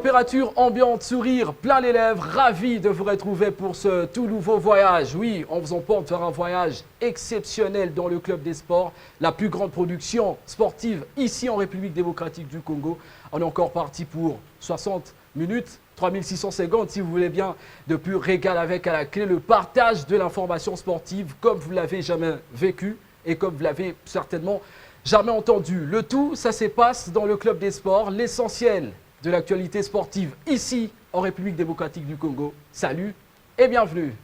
Température ambiante, sourire plein les lèvres, ravi de vous retrouver pour ce tout nouveau voyage. Oui, on vous emporte faire un voyage exceptionnel dans le Club des Sports, la plus grande production sportive ici en République démocratique du Congo. On est encore parti pour 60 minutes, 3600 secondes si vous voulez bien, de pur régal avec à la clé le partage de l'information sportive comme vous l'avez jamais vécu et comme vous l'avez certainement jamais entendu. Le tout, ça se passe dans le Club des Sports, l'essentiel de l'actualité sportive ici en République démocratique du Congo. Salut et bienvenue.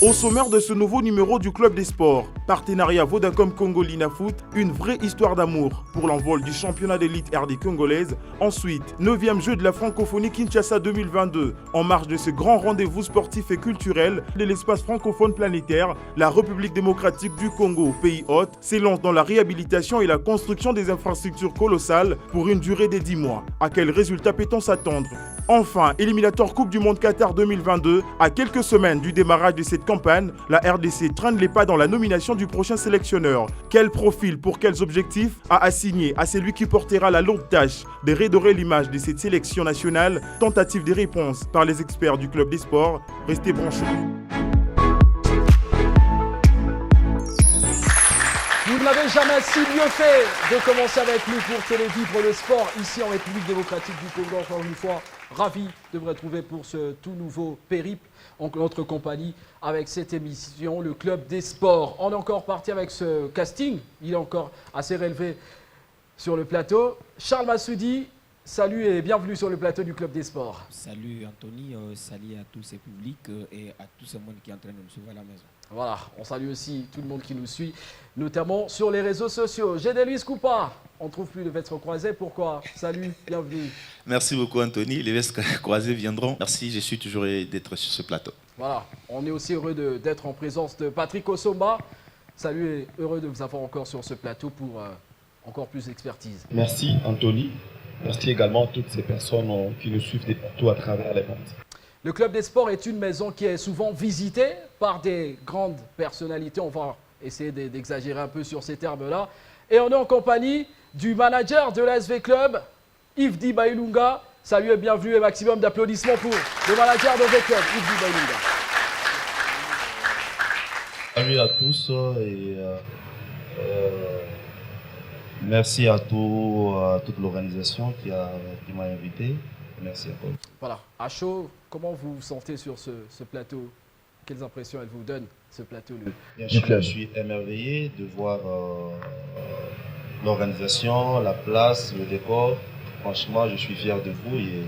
Au sommaire de ce nouveau numéro du Club des Sports, partenariat Vodacom Congo Linafoot, une vraie histoire d'amour pour l'envol du championnat d'élite RD congolaise. Ensuite, 9e jeu de la francophonie Kinshasa 2022. En marge de ce grand rendez-vous sportif et culturel de l'espace francophone planétaire, la République démocratique du Congo, pays hôte, s'élance dans la réhabilitation et la construction des infrastructures colossales pour une durée de 10 mois. À quel résultat peut-on s'attendre ? Enfin, éliminatoire Coupe du Monde Qatar 2022, à quelques semaines du démarrage de cette campagne, la RDC traîne les pas dans la nomination du prochain sélectionneur. Quel profil pour quels objectifs a assigné à celui qui portera la lourde tâche de redorer l'image de cette sélection nationale? Tentative de réponse par les experts du Club des Sports. Restez branchés. Vous n'avez jamais si mieux fait de commencer avec nous pour télévivre le sport ici en République démocratique du Congo. Encore une fois, ravi de vous retrouver pour ce tout nouveau périple en notre compagnie avec cette émission, le Club des Sports. On est encore parti avec ce casting, il est encore assez relevé sur le plateau. Charles Massoudi, salut et bienvenue sur le plateau du Club des Sports. Salut Anthony, salut à tous ces publics et à tout ce monde qui est en train de nous suivre à la maison. Voilà, on salue aussi tout le monde qui nous suit, notamment sur les réseaux sociaux. Gédéluis Coupa, on ne trouve plus de vestes croisées, pourquoi? Salut, bienvenue. Merci beaucoup Anthony, les vestes croisées viendront. Merci, je suis toujours heureux d'être sur ce plateau. Voilà, on est aussi heureux d'être en présence de Patrick Osomba. Salut et heureux de vous avoir encore sur ce plateau pour encore plus d'expertise. Merci Anthony, merci également à toutes ces personnes qui nous suivent des partout à travers les mondes. Le Club des Sports est une maison qui est souvent visitée par des grandes personnalités. On va essayer d'exagérer un peu sur ces termes-là. Et on est en compagnie du manager de l'ASV Club, Yves Dibailunga. Salut et bienvenue et maximum d'applaudissements pour le manager de l'ASV Club, Yves Dibailunga. Salut à tous et merci à toute l'organisation qui m'a invité. Merci à vous. Voilà, à chaud, comment vous vous sentez sur ce plateau? Quelles impressions elle vous donne, ce plateau? Je suis émerveillé de voir l'organisation, la place, le décor. Franchement, je suis fier de vous et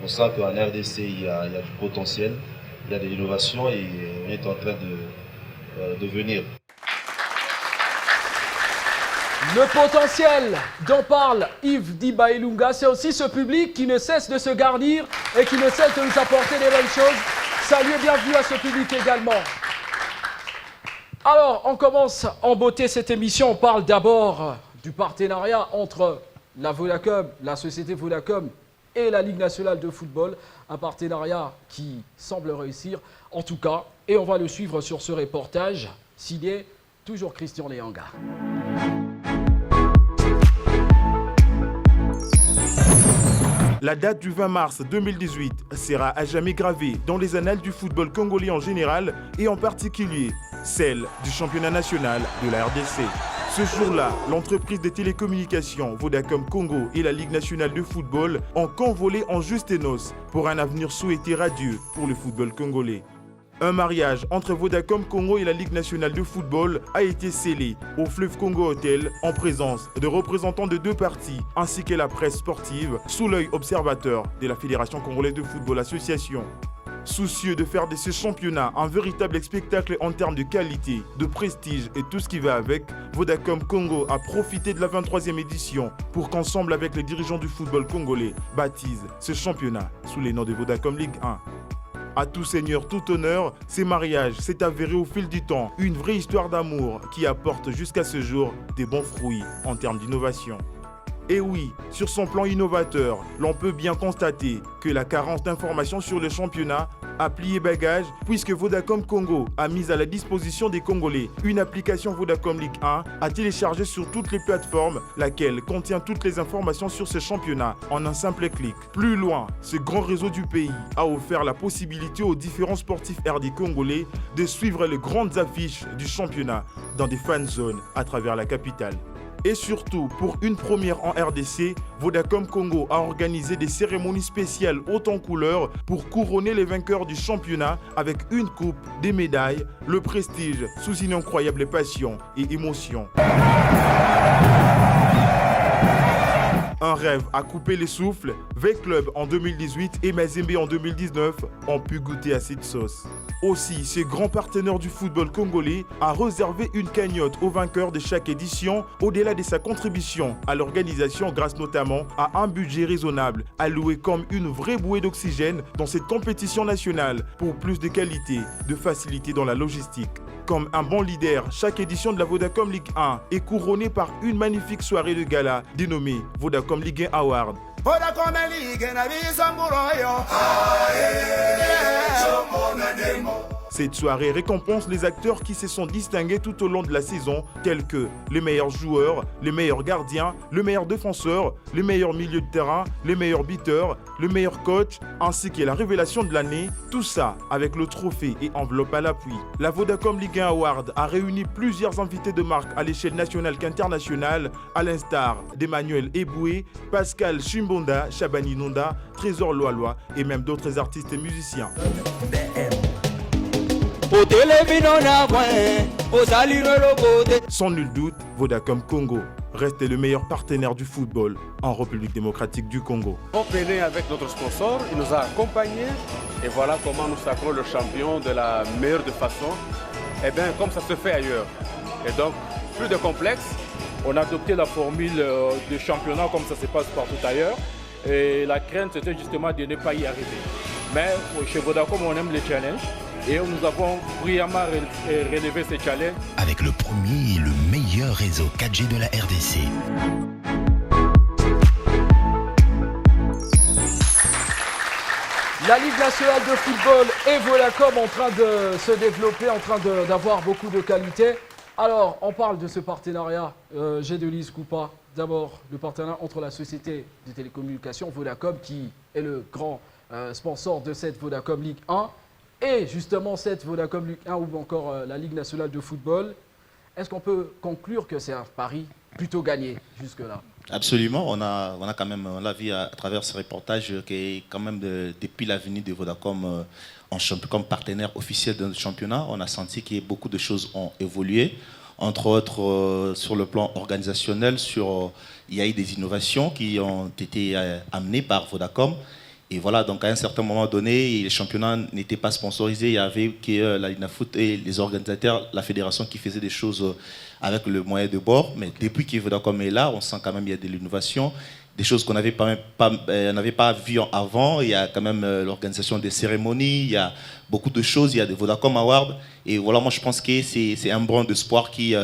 on sent qu'en RDC, il y a du potentiel, il y a de l'innovation et on est en train de venir. Le potentiel dont parle Yves Dibailunga, c'est aussi ce public qui ne cesse de se garnir et qui ne cesse de nous apporter des bonnes choses. Salut et bienvenue à ce public également. Alors, on commence en beauté cette émission. On parle d'abord du partenariat entre la Vodacom, la société Vodacom et la Ligue nationale de football. Un partenariat qui semble réussir en tout cas. Et on va le suivre sur ce reportage signé toujours Christian Léanga. La date du 20 mars 2018 sera à jamais gravée dans les annales du football congolais en général et en particulier celle du championnat national de la RDC. Ce jour-là, l'entreprise de télécommunications Vodacom Congo et la Ligue nationale de football ont convolé en juste noces pour un avenir souhaité radieux pour le football congolais. Un mariage entre Vodacom Congo et la Ligue nationale de football a été scellé au Fleuve Congo Hotel en présence de représentants de deux parties ainsi que la presse sportive sous l'œil observateur de la Fédération congolaise de football association. Soucieux de faire de ce championnat un véritable spectacle en termes de qualité, de prestige et tout ce qui va avec, Vodacom Congo a profité de la 23e édition pour qu'ensemble avec les dirigeants du football congolais baptise ce championnat sous les noms de Vodacom Ligue 1. À tout seigneur, tout honneur, ces mariages s'est avéré au fil du temps une vraie histoire d'amour qui apporte jusqu'à ce jour des bons fruits en termes d'innovation. Et oui, sur son plan innovateur, l'on peut bien constater que la carence d'informations sur le championnat a plié bagage puisque Vodacom Congo a mis à la disposition des Congolais une application Vodacom Ligue 1 à télécharger sur toutes les plateformes, laquelle contient toutes les informations sur ce championnat en un simple clic. Plus loin, ce grand réseau du pays a offert la possibilité aux différents sportifs RD congolais de suivre les grandes affiches du championnat dans des fan zones à travers la capitale. Et surtout, pour une première en RDC, Vodacom Congo a organisé des cérémonies spéciales hautes en couleurs pour couronner les vainqueurs du championnat avec une coupe, des médailles, le prestige sous une incroyable passion et émotion. Un rêve à couper les souffles, V-Club en 2018 et Mazembe en 2019 ont pu goûter à cette sauce. Aussi, ce grand partenaire du football congolais a réservé une cagnotte aux vainqueurs de chaque édition, au-delà de sa contribution à l'organisation grâce notamment à un budget raisonnable, alloué comme une vraie bouée d'oxygène dans cette compétition nationale pour plus de qualité, de facilité dans la logistique. Comme un bon leader, chaque édition de la Vodacom Ligue 1 est couronnée par une magnifique soirée de gala dénommée Vodacom Ligue 1 Award. Cette soirée récompense les acteurs qui se sont distingués tout au long de la saison, tels que les meilleurs joueurs, les meilleurs gardiens, le meilleur défenseur, les meilleurs milieux de terrain, les meilleurs beaters, le meilleur coach, ainsi que la révélation de l'année, tout ça avec le trophée et enveloppe à l'appui. La Vodacom Ligue 1 Award a réuni plusieurs invités de marque à l'échelle nationale qu'internationale, à l'instar d'Emmanuel Eboué, Pascal Chimbonda, Chabani Nonda, Trésor Loaloa et même d'autres artistes et musiciens. Sans nul doute, Vodacom Congo reste le meilleur partenaire du football en République démocratique du Congo. On venait avec notre sponsor, il nous a accompagnés et voilà comment nous sacrons le champion de la meilleure de façon. Et bien comme ça se fait ailleurs. Et donc, plus de complexe. On a adopté la formule de championnat comme ça se passe partout ailleurs. Et la crainte, c'était justement de ne pas y arriver. Mais chez Vodacom, on aime les challenges. Et nous avons brillamment relevé ces challenges. Avec le premier et le meilleur réseau 4G de la RDC. La Ligue nationale de football et Vodacom en train de se développer, en train d'avoir beaucoup de qualité. Alors, on parle de ce partenariat. Gédelis Koupa, d'abord le partenariat entre la société de télécommunications Vodacom, qui est le grand sponsor de cette Vodacom Ligue 1, et justement cette Vodacom Ligue 1 ou encore la Ligue nationale de football. Est-ce qu'on peut conclure que c'est un pari plutôt gagné jusque-là? Absolument, on a quand même, on l'a vu à travers ce reportage, que quand même depuis la venue de Vodacom comme partenaire officiel de notre championnat, on a senti que beaucoup de choses ont évolué. Entre autres, sur le plan organisationnel, il y a eu des innovations qui ont été amenées par Vodacom. Et voilà, donc à un certain moment donné, les championnats n'étaient pas sponsorisés. Il y avait que la Ligue Foot et les organisateurs, la fédération qui faisaient des choses avec le moyen de bord. Mais depuis que Vodacom est là, on sent quand même qu'il y a de l'innovation, des choses qu'on n'avait pas vues avant. Il y a quand même l'organisation des cérémonies, il y a beaucoup de choses, il y a des Vodacom Awards. Et voilà, moi je pense que c'est un brin d'espoir qui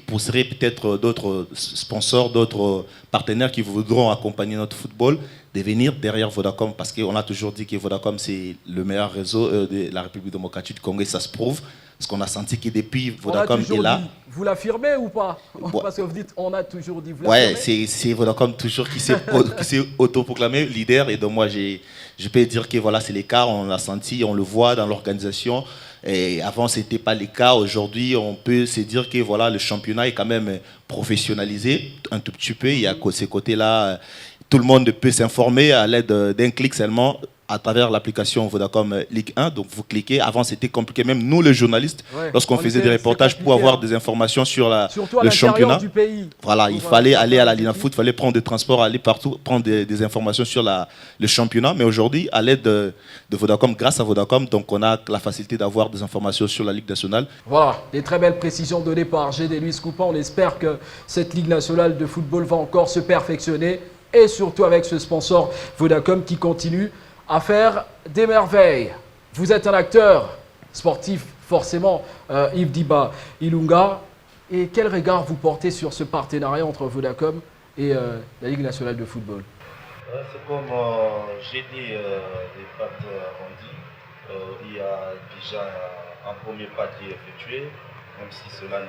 pousserait peut-être d'autres sponsors, d'autres partenaires qui voudront accompagner notre football de venir derrière Vodacom, parce qu'on a toujours dit que Vodacom c'est le meilleur réseau de la République démocratique du Congo, et ça se prouve, parce qu'on a senti que depuis Vodacom est là... Dit, vous l'affirmez ou pas? Parce que vous dites, on a toujours dit, vous l'affirmez? Ouais, c'est Vodacom toujours qui s'est autoproclamé leader, et donc moi je peux dire que voilà, c'est le cas, on l'a senti, on le voit dans l'organisation. Et avant, ce n'était pas le cas. Aujourd'hui, on peut se dire que voilà, le championnat est quand même professionnalisé un tout petit peu. Il y a ces côtés-là, tout le monde peut s'informer à l'aide d'un clic seulement à travers l'application Vodacom Ligue 1. Donc vous cliquez. Avant, c'était compliqué. Même nous, les journalistes, lorsqu'on faisait des reportages pour avoir des informations sur le championnat, du pays. Voilà, il fallait aller à la Ligue 1 Foot, il fallait prendre des transports, aller partout, prendre des informations sur le championnat. Mais aujourd'hui, à l'aide de Vodacom, grâce à Vodacom, donc on a la facilité d'avoir des informations sur la Ligue nationale. Voilà, des très belles précisions données par Gédelis Koupa. On espère que cette Ligue nationale de football va encore se perfectionner, et surtout avec ce sponsor Vodacom qui continue à faire des merveilles. Vous êtes un acteur sportif, forcément, Yves Diba Ilunga. Et quel regard vous portez sur ce partenariat entre Vodacom et la Ligue nationale de football? C'est comme j'ai dit, les pattes arrondies. Il y a déjà un premier pas qui est effectué, même si cela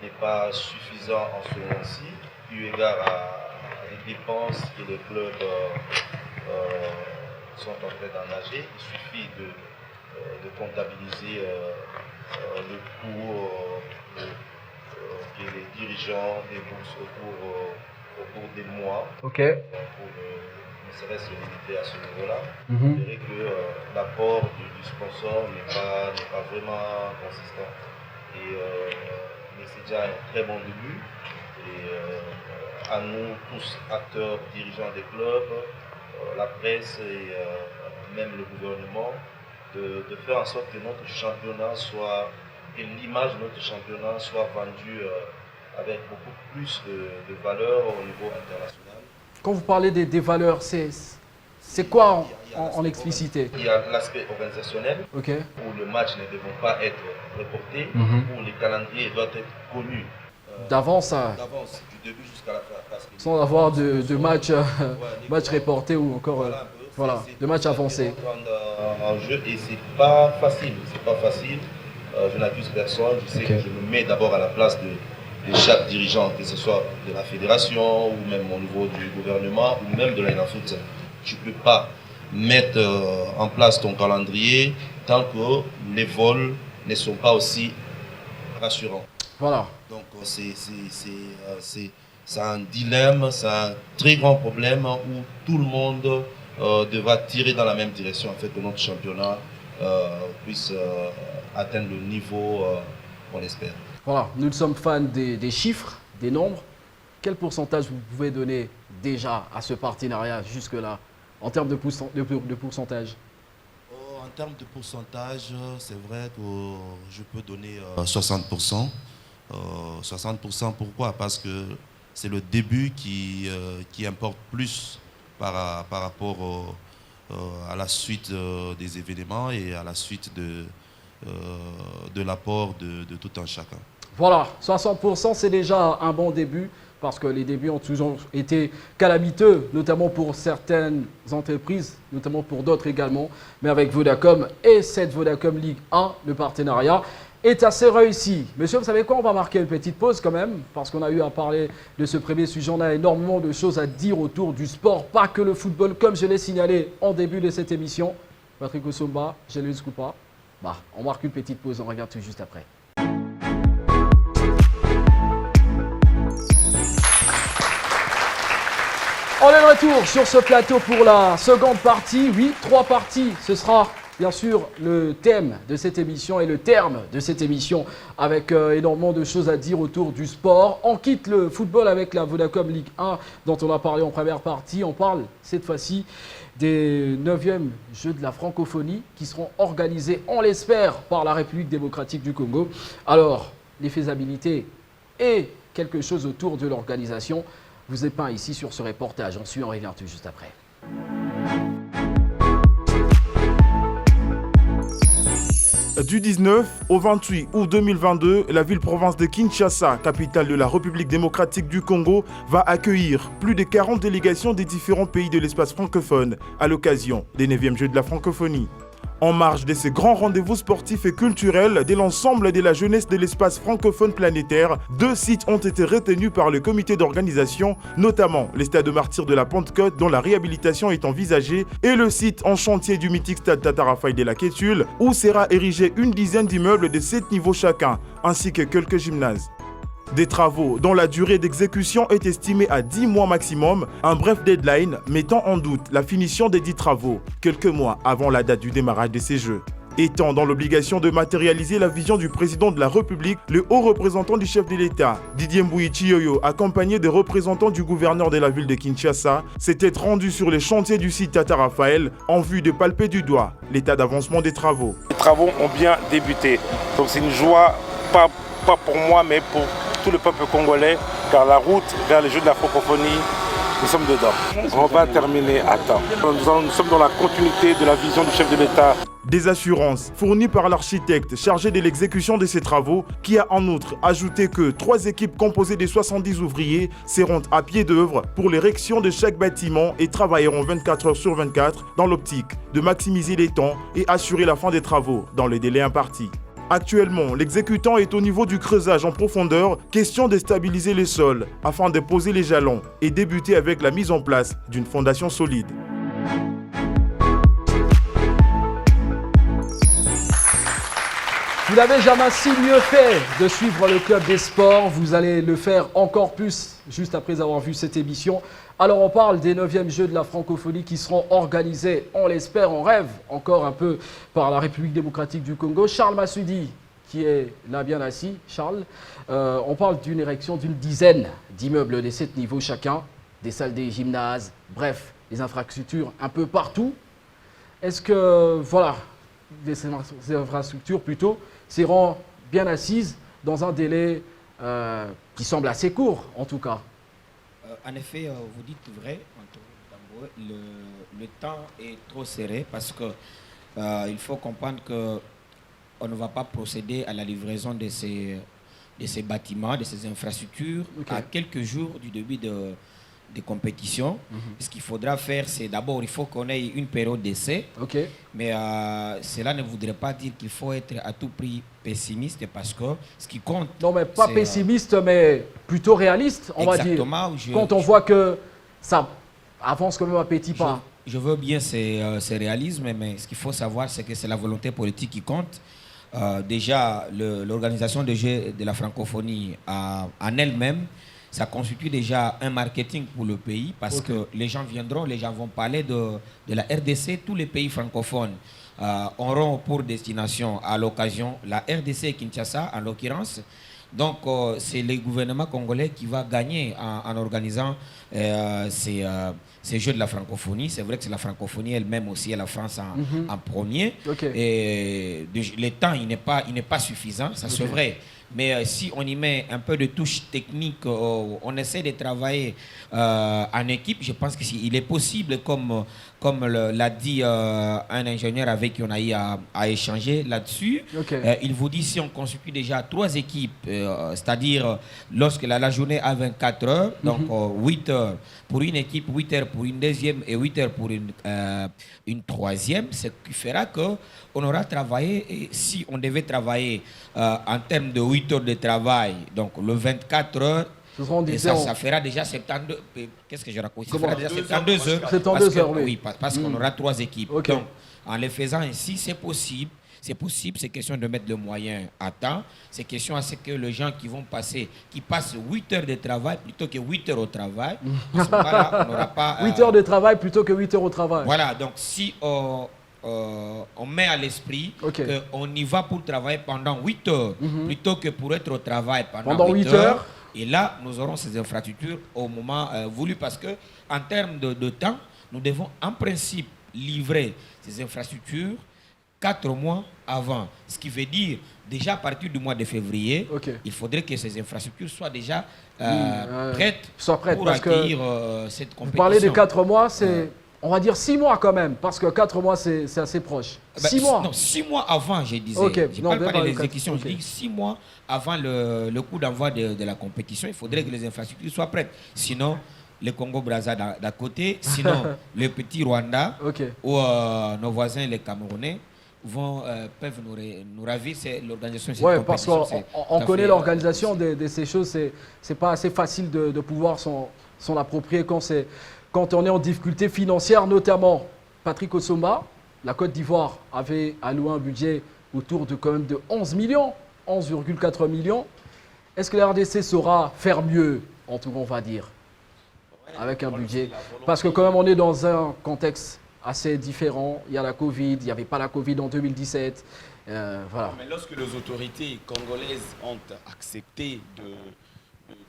n'est pas suffisant en ce moment-ci, eu égard à les dépenses que les clubs sont en train d'engager. Il suffit de comptabiliser le coût que les dirigeants déboursent au cours des mois. Ok. Pour ne serait-ce se limiter à ce niveau-là. Vous verrez que l'apport du sponsor n'est pas vraiment consistant. Mais c'est déjà un très bon début. Et à nous tous, acteurs, dirigeants des clubs, la presse et même le gouvernement, de faire en sorte que notre championnat soit, et l'image de notre championnat soit vendue avec beaucoup plus de valeur au niveau international. Quand vous parlez des valeurs, c'est quoi en explicité? Il y a l'aspect organisationnel, okay, où le match ne devrait pas être reporté, où les calendriers doivent être connus d'avance, du début jusqu'à la fin. Sans avoir de match reporté ou encore de match avancé. En jeu, et c'est pas facile. Je n'accuse personne. Je sais que je me mets d'abord à la place de chaque dirigeant, que ce soit de la fédération ou même au niveau du gouvernement ou même de l'INAFoot. Tu ne peux pas mettre en place ton calendrier tant que les vols ne sont pas aussi rassurants. Voilà. Donc c'est un dilemme, c'est un très grand problème où tout le monde devra tirer dans la même direction, en fait, que notre championnat puisse atteindre le niveau qu'on espère. Voilà, nous sommes fans des chiffres, des nombres. Quel pourcentage vous pouvez donner déjà à ce partenariat jusque-là, en termes de pourcentage? En termes de pourcentage, c'est vrai que je peux donner 60%. 60%, pourquoi? Parce que c'est le début qui importe plus par rapport à la suite des événements et à la suite de l'apport de tout un chacun. Voilà, 60% c'est déjà un bon début parce que les débuts ont toujours été calamiteux, notamment pour certaines entreprises, notamment pour d'autres également. Mais avec Vodacom et cette Vodacom Ligue 1, le partenariat est assez réussi. Monsieur, vous savez quoi? On va marquer une petite pause quand même, parce qu'on a eu à parler de ce premier sujet. On a énormément de choses à dire autour du sport, pas que le football, comme je l'ai signalé en début de cette émission. Patrick Osomba, Gélius Coupa. On marque une petite pause, on regarde tout juste après. On est de retour sur ce plateau pour la seconde partie. Oui, 3 parties, ce sera bien sûr le thème de cette émission et le terme de cette émission avec énormément de choses à dire autour du sport. On quitte le football avec la Vodacom Ligue 1 dont on a parlé en première partie. On parle cette fois-ci des 9e Jeux de la francophonie qui seront organisés, on l'espère, par la République démocratique du Congo. Alors, les faisabilités et quelque chose autour de l'organisation vous est peint ici sur ce reportage. On revient tout juste après. Du 19 au 28 août 2022, la ville-province de Kinshasa, capitale de la République démocratique du Congo, va accueillir plus de 40 délégations des différents pays de l'espace francophone à l'occasion des 9e Jeux de la francophonie. En marge de ces grands rendez-vous sportifs et culturels de l'ensemble de la jeunesse de l'espace francophone planétaire, 2 sites ont été retenus par le comité d'organisation, notamment le stade Martyrs de la Pentecôte dont la réhabilitation est envisagée et le site en chantier du mythique stade Tata Raphaël de la Quétule où sera érigé une dizaine d'immeubles de 7 niveaux chacun, ainsi que quelques gymnases. Des travaux dont la durée d'exécution est estimée à 10 mois maximum, un bref deadline mettant en doute la finition des 10 travaux, quelques mois avant la date du démarrage de ces Jeux. Étant dans l'obligation de matérialiser la vision du président de la République, le haut représentant du chef de l'État, Didier Mbouyi Chiyoyo, accompagné des représentants du gouverneur de la ville de Kinshasa, s'était rendu sur les chantiers du site Tata Raphaël en vue de palper du doigt l'état d'avancement des travaux. Les travaux ont bien débuté, donc c'est une joie, pas pour moi, mais pour tout le peuple congolais, car la route vers les Jeux de la francophonie nous sommes dedans. On va terminer à temps. Nous sommes dans la continuité de la vision du chef de l'État. Des assurances fournies par l'architecte chargé de l'exécution de ces travaux, qui a en outre ajouté que 3 équipes composées de 70 ouvriers seront à pied d'œuvre pour l'érection de chaque bâtiment et travailleront 24 heures sur 24 dans l'optique de maximiser les temps et assurer la fin des travaux dans les délais impartis. Actuellement, l'exécutant est au niveau du creusage en profondeur, question de stabiliser les sols afin de poser les jalons et débuter avec la mise en place d'une fondation solide. Vous n'avez jamais si mieux fait de suivre le club des sports. Vous allez le faire encore plus juste après avoir vu cette émission. Alors on parle des 9e Jeux de la francophonie qui seront organisés, on l'espère, on rêve encore un peu par la République démocratique du Congo. Charles Massoudi, qui est là bien assis. Charles, on parle d'une érection d'une dizaine d'immeubles de 7 niveaux chacun, des salles des gymnases, bref, des infrastructures un peu partout. Est-ce que, voilà, ces infrastructures plutôt seront bien assises dans un délai qui semble assez court, en tout cas? En effet, vous dites vrai, Antoine Damboué, le temps est trop serré parce que il faut comprendre qu'on ne va pas procéder à la livraison de ces bâtiments, de ces infrastructures à quelques jours du début des compétitions. Ce qu'il faudra faire, c'est d'abord, il faut qu'on ait une période d'essai. Mais cela ne voudrait pas dire qu'il faut être à tout prix pessimiste parce que ce qui compte... Non, mais pas pessimiste, mais plutôt réaliste, on va dire. Quand on voit que ça avance quand même à petits pas. Je veux bien ce réalisme, mais ce qu'il faut savoir, c'est que c'est la volonté politique qui compte. Déjà, l'organisation des Jeux de la francophonie en elle-même, ça constitue déjà un marketing pour le pays parce que les gens viendront, les gens vont parler de la RDC. Tous les pays francophones auront pour destination à l'occasion la RDC et Kinshasa en l'occurrence. Donc c'est le gouvernement congolais qui va gagner en organisant ces Jeux de la francophonie. C'est vrai que c'est la francophonie elle-même aussi et la France en premier. Et le temps, il n'est pas suffisant, ça c'est vrai. Mais si on y met un peu de touche technique, on essaie de travailler en équipe, je pense qu'il est possible, comme l'a dit un ingénieur avec qui on a eu à échanger là-dessus. Il vous dit si on constitue déjà 3 équipes, c'est-à-dire lorsque la journée a 24 heures, donc 8 heures pour une équipe, 8 heures pour une deuxième et 8 heures pour une troisième, ce qui fera qu'on aura travaillé, et si on devait travailler en termes de 8 heures de travail, donc le 24 heures, et ça fera déjà 72. Qu'est-ce que je raconte? Ça fera déjà 72 heures. 72 heures, oui. Parce qu'on aura 3 équipes. Donc, en les faisant ainsi, c'est possible. C'est possible, c'est question de mettre le moyen à temps. C'est question à ce que les gens qui passent 8 heures de travail plutôt que 8 heures au travail. À ce moment-là, on n'aura pas... 8 heures de travail plutôt que 8 heures au travail. Voilà, donc si on met à l'esprit qu'on y va pour travailler pendant 8 heures plutôt que pour être au travail pendant 8 heures. Et là, nous aurons ces infrastructures au moment voulu parce qu'en termes de temps, nous devons en principe livrer ces infrastructures 4 mois avant. Ce qui veut dire, déjà à partir du mois de février, il faudrait que ces infrastructures soient déjà prêtes pour accueillir cette compétition. Vous parlez de 4 mois, c'est... On va dire 6 mois quand même, parce que 4 mois, c'est assez proche. 6 mois. Non, 6 mois avant, je disais. Je ne parle pas de l'exécution, je dis 6 mois avant le coup d'envoi de la compétition, il faudrait que les infrastructures soient prêtes. Sinon, le Congo-Brazza d'à côté, sinon le petit Rwanda ou nos voisins, les Camerounais, peuvent nous ravir. C'est l'organisation de cette compétition. Parce qu'on connaît l'organisation de ces choses, c'est pas assez facile de pouvoir s'en approprier quand on est en difficulté financière, notamment. Patrick Osomba, la Côte d'Ivoire avait alloué un budget autour de quand même de 11 millions, 11,4 millions. Est-ce que la RDC saura faire mieux, en tout cas, on va dire, avec un budget? Parce que quand même, on est dans un contexte assez différent. Il y a la Covid, il n'y avait pas la Covid en 2017. Voilà. Mais lorsque les autorités congolaises ont accepté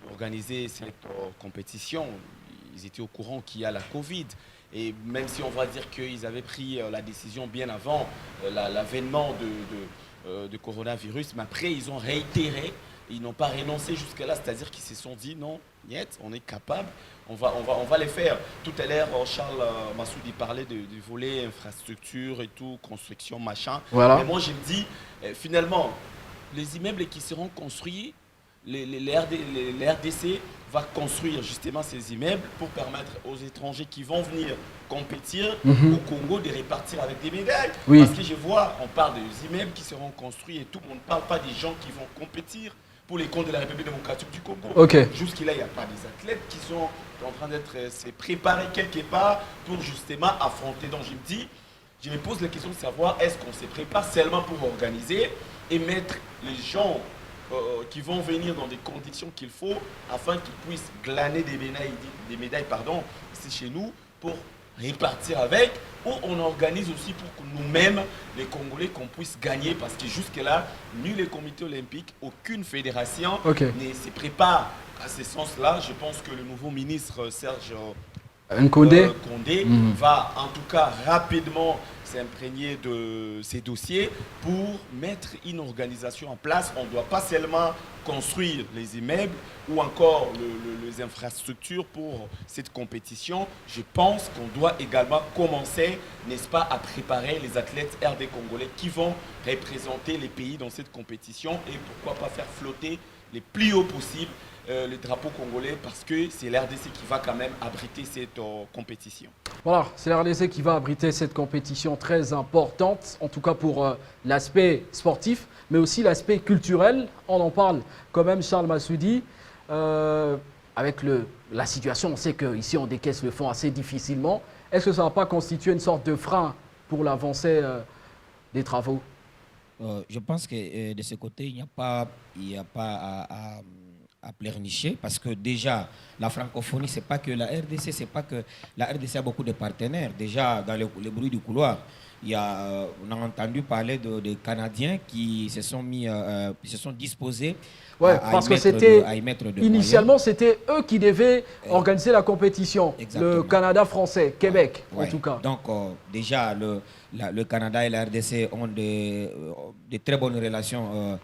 d'organiser cette compétition, ils étaient au courant qu'il y a la Covid. Et même si on va dire qu'ils avaient pris la décision bien avant l'avènement de coronavirus, mais après ils ont réitéré ils n'ont pas renoncé jusque-là, c'est-à-dire qu'ils se sont dit non, niet, on est capable, on va les faire. Tout à l'heure, Charles Massoudi parlait du volet infrastructure et tout, construction, machin. Voilà. Mais moi, je me dis, finalement, les immeubles qui seront construits, les RDC va construire justement ces immeubles pour permettre aux étrangers qui vont venir compétir au Congo de répartir avec des médailles. Oui. Parce que je vois, on parle des immeubles qui seront construits et tout, on ne parle pas des gens qui vont compétir pour les comptes de la République démocratique du Congo. Okay. Jusqu'à là, il n'y a pas des athlètes qui sont en train d'être se préparer quelque part pour justement affronter. Donc je me pose la question de savoir est-ce qu'on se prépare seulement pour organiser et mettre les gens qui vont venir dans des conditions qu'il faut afin qu'ils puissent glaner des médailles ici chez nous pour répartir avec, ou on organise aussi pour que nous-mêmes, les Congolais, qu'on puisse gagner, parce que jusque-là, ni le comité olympique, aucune fédération ne se prépare à ce sens-là. Je pense que le nouveau ministre Serge Condé va en tout cas rapidement s'imprégner de ces dossiers pour mettre une organisation en place. On ne doit pas seulement construire les immeubles ou encore les infrastructures pour cette compétition. Je pense qu'on doit également commencer, n'est-ce pas, à préparer les athlètes RD congolais qui vont représenter les pays dans cette compétition et pourquoi pas faire flotter les plus haut possible le drapeau congolais, parce que c'est l'RDC qui va quand même abriter cette compétition. Voilà, c'est l'RDC qui va abriter cette compétition très importante, en tout cas pour l'aspect sportif, mais aussi l'aspect culturel. On en parle quand même, Charles Massoudi. Avec la situation, on sait qu'ici on décaisse le fonds assez difficilement. Est-ce que ça ne va pas constituer une sorte de frein pour l'avancée des travaux? Je pense que de ce côté, il n'y a pas à pleurnicher, parce que déjà, la francophonie, c'est pas que la RDC, c'est pas que la RDC a beaucoup de partenaires. Déjà, dans le bruit du couloir, on a entendu parler de Canadiens qui se sont disposés parce que initialement, c'était eux qui devaient organiser la compétition. Exactement. Le Canada français, Québec, en tout cas. Donc, déjà, le Canada et la RDC ont de très bonnes relations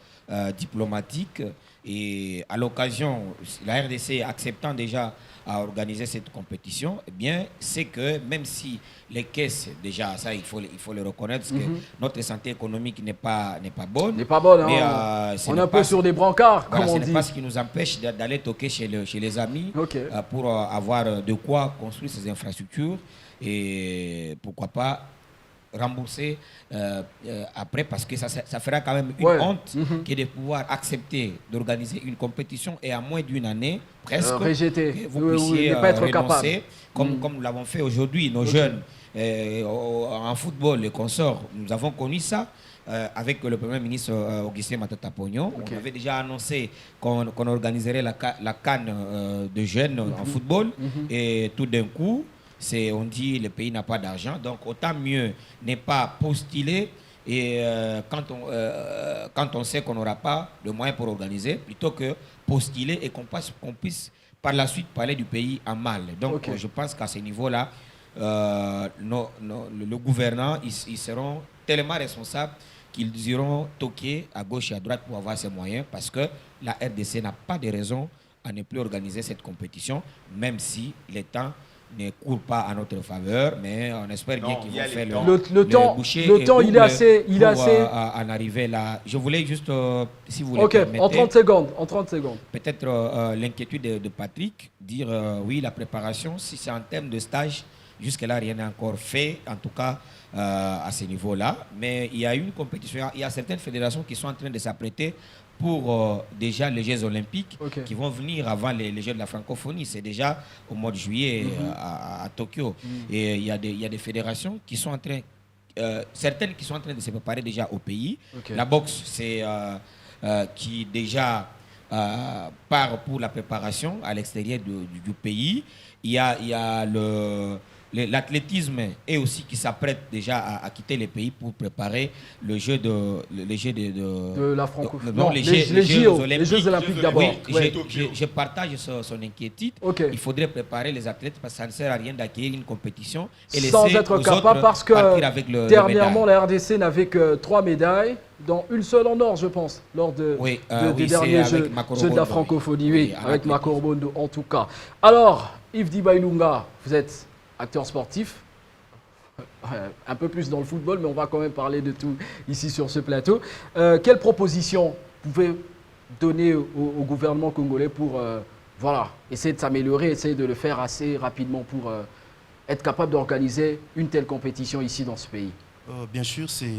diplomatiques. Et à l'occasion, la RDC acceptant déjà à organiser cette compétition, eh bien, c'est que même si les caisses, déjà, ça il faut le reconnaître, parce que notre santé économique n'est pas bonne. N'est pas bonne, mais, on est un peu sur des brancards, voilà, comme on dit. Ce n'est pas ce qui nous empêche d'aller toquer chez les amis pour avoir de quoi construire ces infrastructures et pourquoi pas rembourser après, parce que ça fera quand même une honte que de pouvoir accepter d'organiser une compétition et à moins d'une année presque rejeter, vous puissiez pas être renoncer comme nous l'avons fait aujourd'hui. Nos jeunes en football, les consorts, nous avons connu ça avec le Premier ministre Augustin Matata Pognon. On avait déjà annoncé qu'on organiserait la CAN de jeunes en football et tout d'un coup on dit le pays n'a pas d'argent, donc autant mieux n'est pas postuler et quand on sait qu'on n'aura pas de moyens pour organiser, plutôt que postuler et qu'on puisse par la suite parler du pays en mal. Donc je pense qu'à ce niveau-là, le gouvernant, ils seront tellement responsables qu'ils iront toquer à gauche et à droite pour avoir ces moyens, parce que la RDC n'a pas de raison à ne plus organiser cette compétition, même si les temps ne court pas à notre faveur, mais on espère bien qu'ils vont faire le temps, il est assez en arriver là. Je voulais juste, si vous le permettez, en 30 secondes. Peut-être l'inquiétude de Patrick, dire oui, la préparation, si c'est en termes de stage, jusque-là, rien n'est encore fait, en tout cas à ce niveau-là. Mais il y a une compétition, il y a certaines fédérations qui sont en train de s'apprêter pour déjà les Jeux Olympiques qui vont venir avant les Jeux de la francophonie. C'est déjà au mois de juillet à Tokyo. Et il y a des fédérations qui sont en train, certaines qui sont en train de se préparer déjà au pays. La boxe, c'est qui déjà part pour la préparation à l'extérieur du pays. Il y a l'athlétisme et aussi qui s'apprête déjà à quitter les pays pour préparer le jeu de la francophonie. Non, les Jeux olympiques d'abord. Oui, je partage son inquiétude. Okay. Il faudrait préparer les athlètes parce que ça ne sert à rien d'acquérir une compétition et sans laisser être aux capable autres parce que partir avec le dernièrement la RDC n'avait que 3 médailles, dont une seule en or, je pense, lors des derniers Jeux de la francophonie. Oui, avec Makorobondo en tout cas. Alors, Yves Dibailunga, vous êtes acteur sportif, un peu plus dans le football, mais on va quand même parler de tout ici sur ce plateau. Quelle proposition vous pouvez donner au gouvernement congolais pour essayer de s'améliorer, essayer de le faire assez rapidement pour être capable d'organiser une telle compétition ici dans ce pays? Bien sûr, ce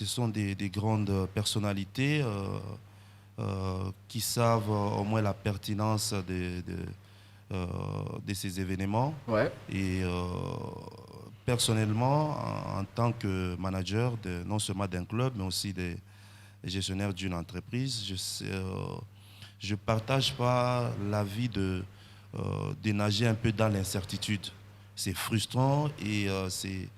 sont des grandes personnalités qui savent au moins la pertinence de ces événements. Ouais. Et personnellement, en tant que manager, non seulement d'un club, mais aussi des gestionnaires d'une entreprise, je ne partage pas l'avis de nager un peu dans l'incertitude. C'est frustrant et c'est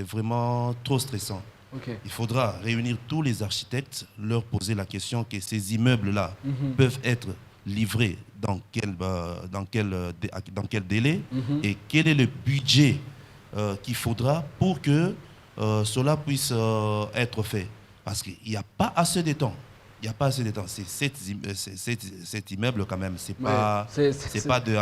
vraiment trop stressant. Okay. Il faudra réunir tous les architectes, leur poser la question que ces immeubles-là peuvent être livrés dans quel délai et quel est le budget qu'il faudra pour que cela puisse être fait. Parce qu'il n'y a pas assez de temps. Il n'y a pas assez de temps. C'est cet immeuble quand même. C'est pas des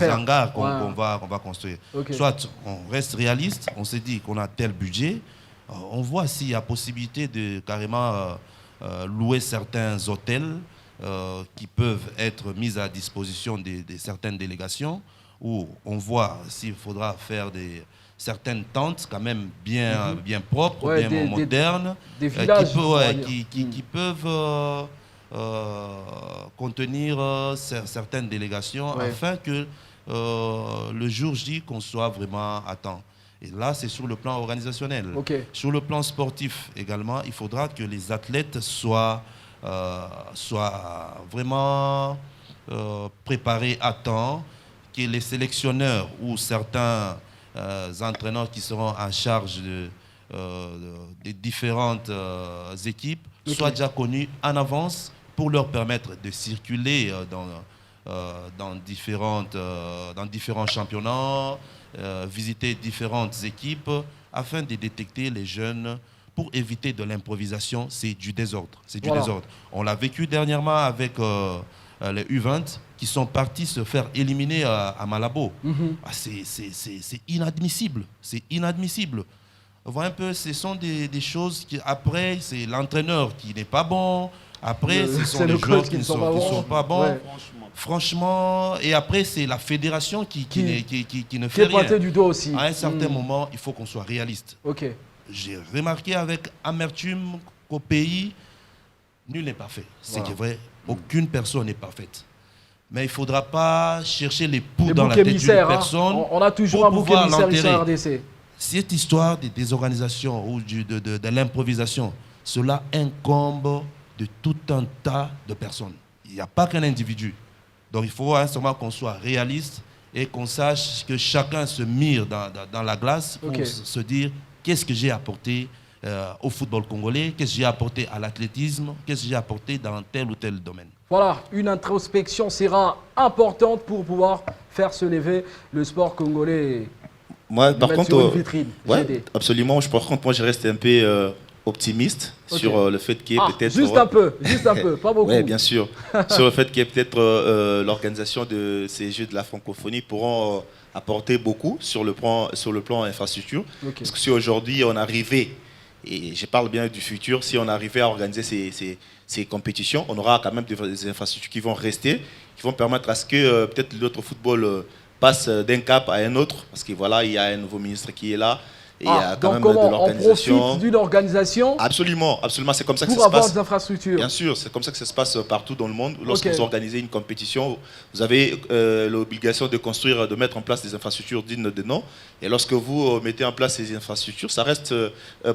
hangars qu'on va construire. Okay. Soit on reste réaliste, on se dit qu'on a tel budget, on voit s'il y a possibilité de carrément louer certains hôtels qui peuvent être mis à disposition de certaines délégations, où on voit s'il faudra faire certaines tentes quand même bien propres, bien modernes, des villages, qui peuvent contenir certaines délégations afin que le jour J, qu'on soit vraiment à temps. Et là, c'est sur le plan organisationnel. Okay. Sur le plan sportif également, il faudra que les athlètes soient vraiment préparés à temps, que les sélectionneurs ou certains entraîneurs qui seront en charge des différentes équipes soient déjà connus en avance pour leur permettre de circuler dans différents championnats, visiter différentes équipes afin de détecter les jeunes pour éviter de l'improvisation. C'est du désordre. On l'a vécu dernièrement avec les U20 qui sont partis se faire éliminer à Malabo. C'est inadmissible. C'est inadmissible. Vous voyez un peu, ce sont des choses qui, après, c'est l'entraîneur qui n'est pas bon. Après, ce sont les joueurs qui ne sont pas bons. Ouais. Franchement, et après, c'est la fédération qui ne fait rien. Du doigt aussi. À un certain moment, il faut qu'on soit réaliste. Okay. J'ai remarqué avec amertume qu'au pays, nul n'est parfait. C'est vrai, aucune personne n'est parfaite. Mais il ne faudra pas chercher les poux dans la tête d'une personne. On a toujours un bouc émissaire ici à RDC. Cette histoire de désorganisation ou de l'improvisation, cela incombe de tout un tas de personnes. Il n'y a pas qu'un individu. Donc il faut sûrement qu'on soit réaliste et qu'on sache que chacun se mire dans la glace pour se dire qu'est-ce que j'ai apporté au football congolais, qu'est-ce que j'ai apporté à l'athlétisme, qu'est-ce que j'ai apporté dans tel ou tel domaine. Voilà, une introspection sera importante pour pouvoir faire se lever le sport congolais. Moi, par contre, absolument. Par contre, moi, je reste un peu optimiste sur le fait qu'il y ait peut-être... Juste un peu, pas beaucoup. Oui, bien sûr. Sur le fait qu'il y ait peut-être l'organisation de ces Jeux de la francophonie pourront apporter beaucoup sur le plan infrastructure. Parce que si aujourd'hui on arrivait, et je parle bien du futur, si on arrivait à organiser ces compétitions, on aura quand même des infrastructures qui vont rester, qui vont permettre à ce que peut-être l'autre football passe d'un cap à un autre, parce que voilà, il y a un nouveau ministre qui est là, Et il y a quand donc même de on l'organisation. profite d'une organisation absolument, c'est comme ça que ça se passe. pour avoir des infrastructures. Bien sûr, c'est comme ça que ça se passe partout dans le monde. Lorsque Ok. vous organisez une compétition, vous avez l'obligation de construire, de mettre en place des infrastructures dignes de nom. Et lorsque vous mettez en place ces infrastructures, ça reste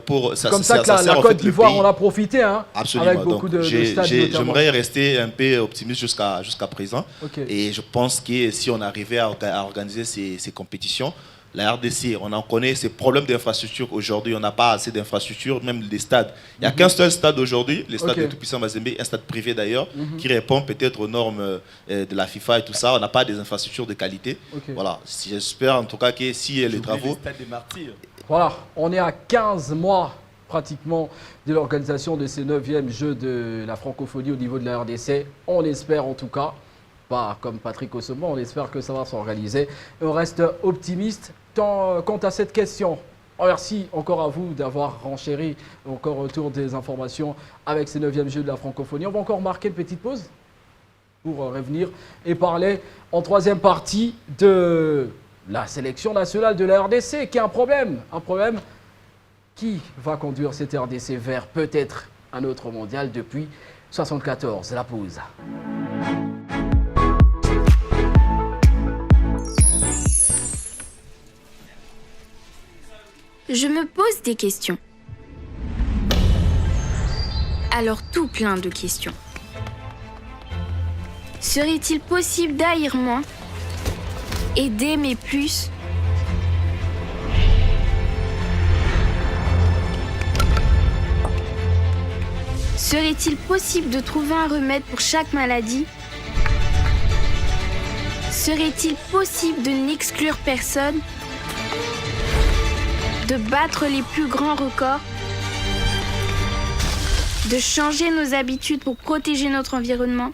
pour... C'est comme ça que la sert, en Côte fait, le d'Ivoire, pays. on a profité, hein, Absolument. avec beaucoup Donc, de stades notamment. j'aimerais rester un peu optimiste jusqu'à présent. Ok. Et je pense que si on arrivait à organiser ces compétitions, la RDC, on en connaît ces problèmes d'infrastructure. Aujourd'hui, on n'a pas assez d'infrastructures, même des stades. Il n'y a qu'un seul stade aujourd'hui, le stade Ok. de Tout-Puissant Mazembe, un stade privé d'ailleurs, qui répond peut-être aux normes de la FIFA et tout ça. On n'a pas des infrastructures de qualité. Ok. Voilà. J'espère en tout cas que si les travaux... Le stade des martyrs. Voilà, on est à 15 mois pratiquement de l'organisation de ces 9e Jeux de la francophonie au niveau de la RDC. On espère en tout cas, pas comme Patrick Osoma, on espère que ça va s'organiser. Et on reste optimiste quant à cette question. Merci encore à vous d'avoir renchéri encore autour des informations avec ces 9e Jeux de la francophonie. On va encore marquer une petite pause pour revenir et parler en troisième partie de la sélection nationale de la RDC, qui a un problème qui va conduire cette RDC vers peut-être un autre mondial depuis 1974. La pause. Je me pose des questions. Alors tout plein de questions. Serait-il possible d'haïr moins et d'aimer plus? Serait-il possible de trouver un remède pour chaque maladie? Serait-il possible de n'exclure personne? De battre les plus grands records? De changer nos habitudes pour protéger notre environnement?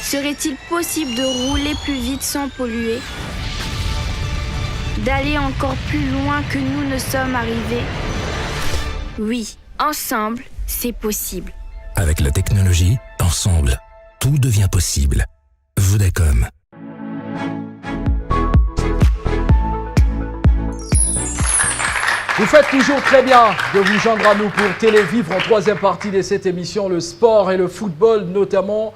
Serait-il possible de rouler plus vite sans polluer? D'aller encore plus loin que nous ne sommes arrivés? Oui, ensemble, c'est possible. Avec la technologie, ensemble, tout devient possible. Vodacom. Vous faites toujours très bien de vous joindre à nous pour télévivre en troisième partie de cette émission, le sport et le football, notamment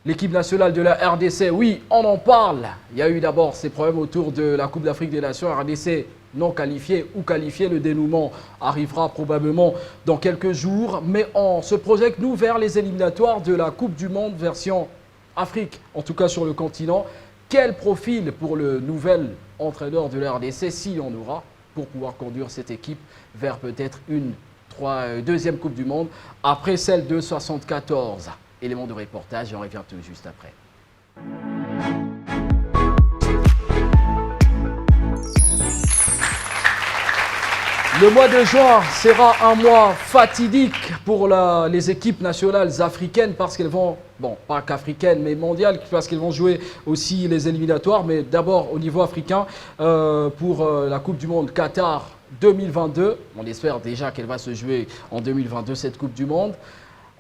l'équipe nationale de la RDC. Oui, on en parle. Il y a eu d'abord ces problèmes autour de la Coupe d'Afrique des Nations. RDC non qualifié ou qualifié. Le dénouement arrivera probablement dans quelques jours. Mais on se projette, nous, vers les éliminatoires de la Coupe du Monde version Afrique, en tout cas sur le continent. Quel profil pour le nouvel entraîneur de la RDC, s'il en aura, pour pouvoir conduire cette équipe vers peut-être une deuxième Coupe du Monde après celle de 1974. Élément de reportage et on revient tout juste après. Le mois de juin sera un mois fatidique pour les équipes nationales africaines parce qu'elles vont, bon, pas qu'africaines, mais mondiales, parce qu'elles vont jouer aussi les éliminatoires. Mais d'abord au niveau africain, pour la Coupe du Monde Qatar 2022. On espère déjà qu'elle va se jouer en 2022, cette Coupe du Monde.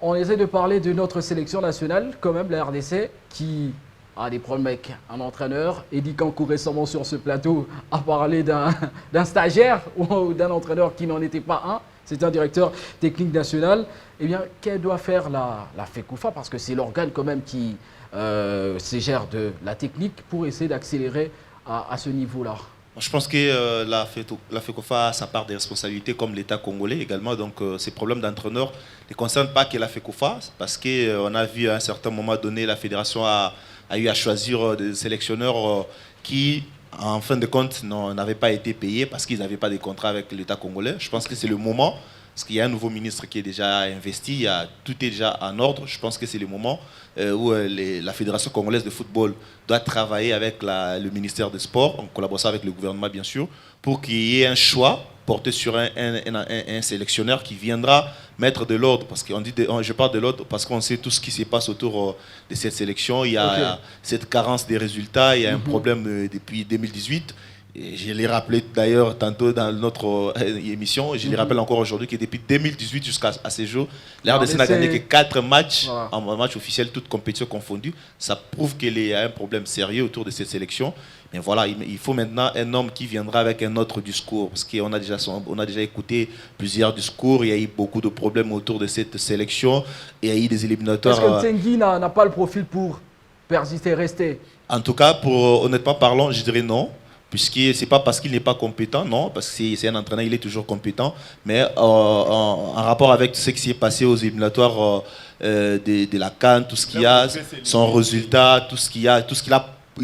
On essaie de parler de notre sélection nationale, quand même, la RDC, qui a des problèmes avec un entraîneur. Eddie Kankou, récemment sur ce plateau, a parlé d'un stagiaire ou d'un entraîneur qui n'en était pas un. C'est un directeur technique national. Eh bien, qu'elle doit faire la FECOFA? Parce que c'est l'organe quand même qui se gère de la technique pour essayer d'accélérer à ce niveau-là. Je pense que la FECOFA a sa part des responsabilités comme l'État congolais également. Donc ces problèmes d'entraîneurs ne concernent pas que la FECOFA parce qu'on a vu à un certain moment donné la fédération a eu à choisir des sélectionneurs qui, en fin de compte, n'avaient pas été payés parce qu'ils n'avaient pas de contrat avec l'État congolais. Je pense que c'est le moment, parce qu'il y a un nouveau ministre qui est déjà investi, tout est déjà en ordre. Je pense que c'est le moment où la Fédération congolaise de football doit travailler avec le ministère des Sports, en collaboration avec le gouvernement bien sûr, pour qu'il y ait un choix porté sur un sélectionneur qui viendra mettre de l'ordre, parce qu'on dit je parle de l'ordre parce qu'on sait tout ce qui se passe autour de cette sélection. Il y a cette carence des résultats, il y a un problème depuis 2018. Et je l'ai rappelé d'ailleurs tantôt dans notre émission, je l'ai rappelle encore aujourd'hui que depuis 2018 jusqu'à ces jours, la RDC n'a gagné que 4 matchs en match officiel, toutes compétitions confondues. Ça prouve qu'il y a un problème sérieux autour de cette sélection. Mais voilà, il faut maintenant un homme qui viendra avec un autre discours. Parce qu'on a déjà écouté plusieurs discours. Il y a eu beaucoup de problèmes autour de cette sélection. Il y a eu des éliminatoires. Est-ce que Ntsengi n'a pas le profil pour persister, rester? En tout cas, honnêtement parlant, je dirais non. Puisque c'est pas parce qu'il n'est pas compétent, non, parce que c'est un entraîneur, il est toujours compétent, mais en rapport avec ce qui s'est passé aux éliminatoires de la CAN, tout ce qu'il y a, son résultat, tout ce qu'il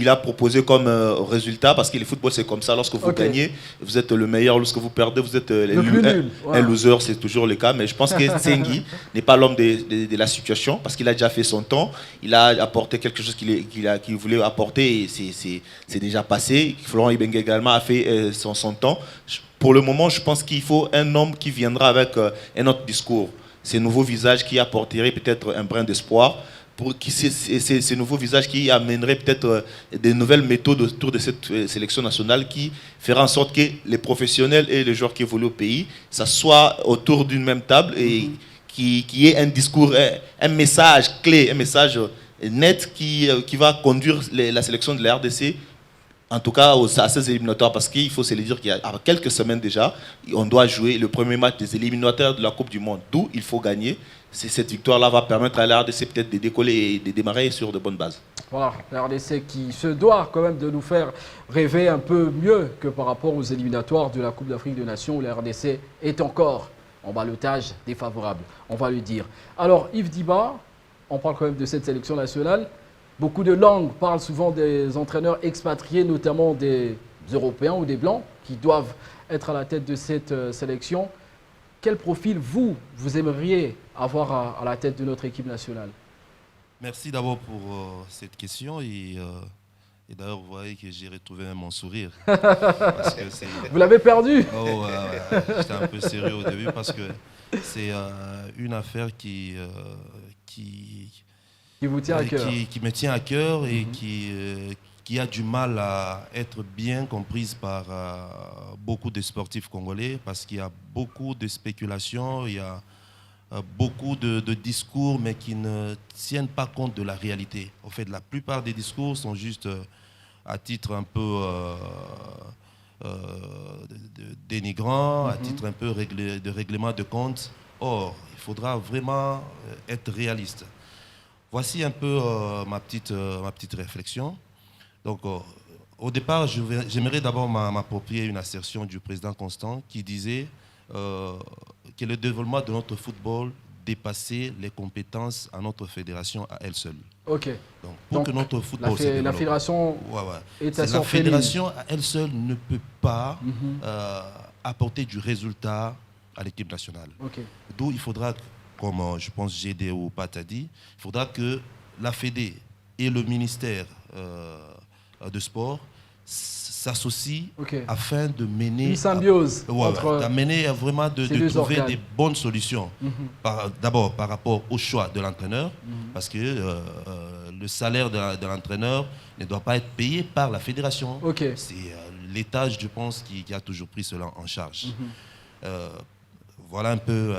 a proposé comme résultat, parce que le football c'est comme ça, lorsque vous gagnez, vous êtes le meilleur, lorsque vous perdez, vous êtes un loser, c'est toujours le cas, mais je pense que Ntsengi n'est pas l'homme de la situation, parce qu'il a déjà fait son temps, il a apporté quelque chose qu'il voulait apporter, et c'est déjà passé. Florent Ibenge également a fait son temps. Pour le moment, je pense qu'il faut un homme qui viendra avec un autre discours, ces nouveaux visages qui apporteraient peut-être un brin d'espoir, pour ces nouveaux visages qui amèneraient peut-être des nouvelles méthodes autour de cette sélection nationale qui fera en sorte que les professionnels et les joueurs qui évoluent au pays s'assoient autour d'une même table et qui ait un discours, un message clé, un message net qui va conduire la sélection de la RDC, en tout cas à ces éliminatoires, parce qu'il faut se le dire qu'il y a quelques semaines déjà, on doit jouer le premier match des éliminatoires de la Coupe du Monde, d'où il faut gagner. Cette victoire-là va permettre à la RDC peut-être de décoller et de démarrer sur de bonnes bases. Voilà, la RDC qui se doit quand même de nous faire rêver un peu mieux que par rapport aux éliminatoires de la Coupe d'Afrique des Nations où la RDC est encore en ballottage défavorable, on va le dire. Alors Yves Diba, on parle quand même de cette sélection nationale. Beaucoup de langues parlent souvent des entraîneurs expatriés, notamment des Européens ou des Blancs qui doivent être à la tête de cette sélection. Quel profil vous aimeriez avoir à la tête de notre équipe nationale? Merci d'abord pour cette question et d'ailleurs vous voyez que j'ai retrouvé mon sourire. Parce que vous l'avez perdu? Oh, ouais. J'étais un peu sérieux au début parce que c'est une affaire qui vous tient à cœur. Qui me tient à cœur et qui a du mal à être bien comprise par beaucoup de sportifs congolais parce qu'il y a beaucoup de spéculations, il y a beaucoup de discours mais qui ne tiennent pas compte de la réalité. En fait, la plupart des discours sont juste à titre un peu dénigrant, à titre un peu de règlement de compte. Or, il faudra vraiment être réaliste. Voici un peu ma petite réflexion. Donc, au départ, j'aimerais d'abord m'approprier une assertion du président Constant qui disait que le développement de notre football dépassait les compétences à notre fédération à elle seule. Ok. Donc que notre football se développe, la fédération est à son la fédération à elle seule ne peut pas apporter du résultat à l'équipe nationale. Okay. D'où il faudra, comme je pense GD ou Pat a dit, il faudra que la Fédé et le ministère de sport s'associent afin de mener une symbiose d'amener vraiment de trouver des bonnes solutions. D'abord par rapport au choix de l'entraîneur, parce que le salaire de l'entraîneur ne doit pas être payé par la fédération. C'est l'État, je pense, qui a toujours pris cela en charge. Voilà un peu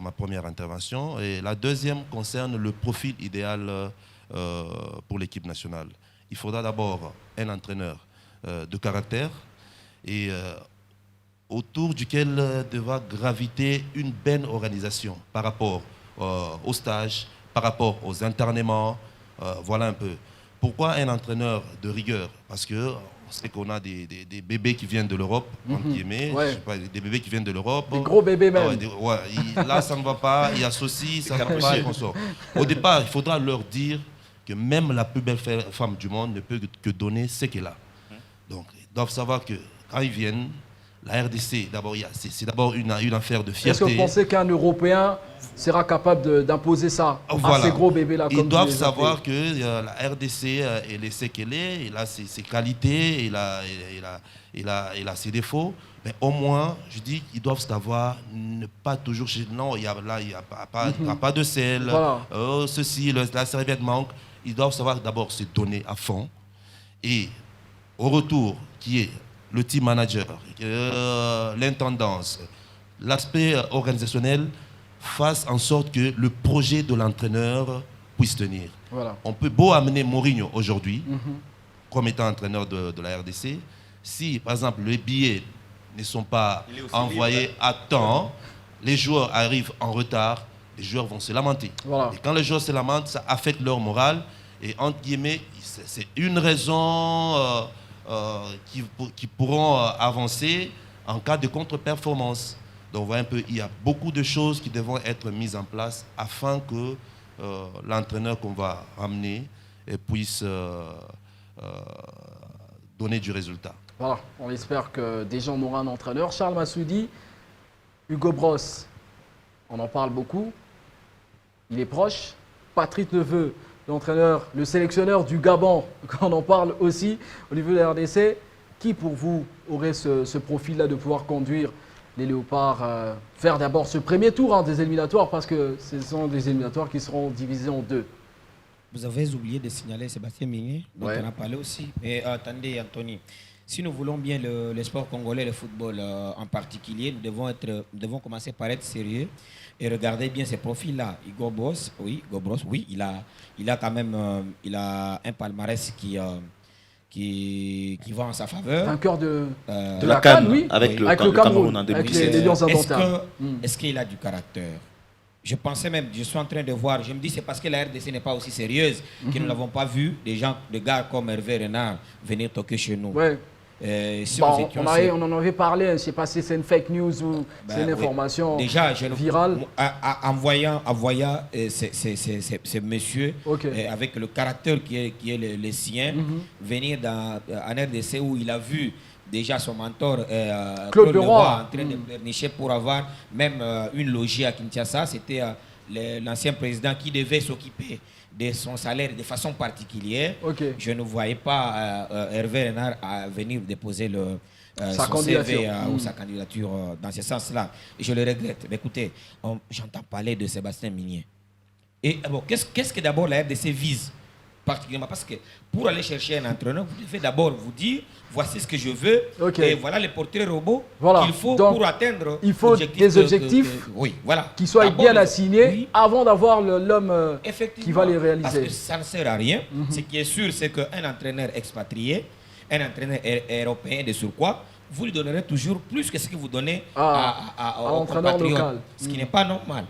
ma première intervention. Et la deuxième concerne le profil idéal pour l'équipe nationale. Il faudra d'abord un entraîneur de caractère et autour duquel devra graviter une belle organisation par rapport aux stages, par rapport aux internements. Voilà un peu. Pourquoi un entraîneur de rigueur? Parce que c'est qu'on a des bébés qui viennent de l'Europe, entre guillemets, je sais pas, des bébés qui viennent de l'Europe. Des gros bébés même. Là, ça ne va pas, il y a ceci, ça ne va pas, et qu'on sort. Au départ, il faudra leur dire que même la plus belle femme du monde ne peut que donner ce qu'elle a. Donc, ils doivent savoir que quand ils viennent, la RDC, d'abord, c'est d'abord une affaire de fierté. Est-ce que vous pensez qu'un Européen sera capable d'imposer ça à ces gros bébés-là? Ils doivent savoir que la RDC, elle est ce qu'elle est, elle a ses qualités, elle a ses défauts. Mais au moins, je dis qu'ils doivent savoir ne pas toujours... Non, il n'y a pas de sel, ceci, la serviette manque. Ils doivent savoir d'abord se donner à fond. Et au retour, qui est le team manager, l'intendance, l'aspect organisationnel, fasse en sorte que le projet de l'entraîneur puisse tenir. On peut beau amener Mourinho aujourd'hui, comme étant entraîneur de la RDC. Si, par exemple, les billets ne sont pas envoyés à temps, les joueurs arrivent en retard, les joueurs vont se lamenter. Voilà. Et quand les joueurs se lamentent, ça affecte leur morale. Et entre guillemets, c'est une raison qui pourront avancer en cas de contre-performance. Donc, vous voyez un peu, il y a beaucoup de choses qui devront être mises en place afin que l'entraîneur qu'on va ramener puisse donner du résultat. Voilà, on espère que déjà on aura un entraîneur. Charles Massoudi, Hugo Bross, on en parle beaucoup. Il est proche. Patrick Neveu, l'entraîneur, le sélectionneur du Gabon, on en parle aussi au niveau de la RDC. Qui pour vous aurait ce profil-là de pouvoir conduire les Léopards faire d'abord ce premier tour des éliminatoires, parce que ce sont des éliminatoires qui seront divisés en deux. Vous avez oublié de signaler Sébastien Migné, dont on a parlé aussi. Mais attendez, Anthony, si nous voulons bien le sport congolais, le football en particulier, nous devons commencer par être sérieux et regarder bien ces profils-là. Hugo Bross, oui, il a quand même un palmarès qui va en sa faveur. Vainqueur de la CAN, oui, avec le Cameroun en 2017. Les Lions indomptables. Est-ce qu'il a du caractère? Je pensais même, je suis en train de voir, je me dis c'est parce que la RDC n'est pas aussi sérieuse que nous n'avons pas vu des gars comme Hervé Renard venir toquer chez nous. Ouais. Si on en avait parlé, je ne sais pas si c'est une fake news ou c'est une information virale. En voyant ce monsieur avec le caractère qui est le sien, venir en RDC où il a vu déjà son mentor Claude Leroy en train de pleurnicher pour avoir même une logis à Kinshasa. C'était l'ancien président qui devait s'occuper de son salaire de façon particulière. Je ne voyais pas Hervé Renard venir déposer son CV ou sa candidature dans ce sens-là. Et je le regrette. Mais écoutez, j'entends parler de Sébastien Migné. Et bon, qu'est-ce que d'abord la RDC vise particulièrement? Parce que pour aller chercher un entraîneur, vous devez d'abord vous dire voici ce que je veux et voilà les portraits robots qu'il faut pour atteindre. Il faut des objectifs qui soient bien assignés avant d'avoir l'homme qui va les réaliser. Parce que ça ne sert à rien. Ce qui est sûr, c'est qu'un entraîneur expatrié, un entraîneur européen de surcroît, vous lui donnerez toujours plus que ce que vous donnez à l'entraîneur local. Ce qui n'est pas normal.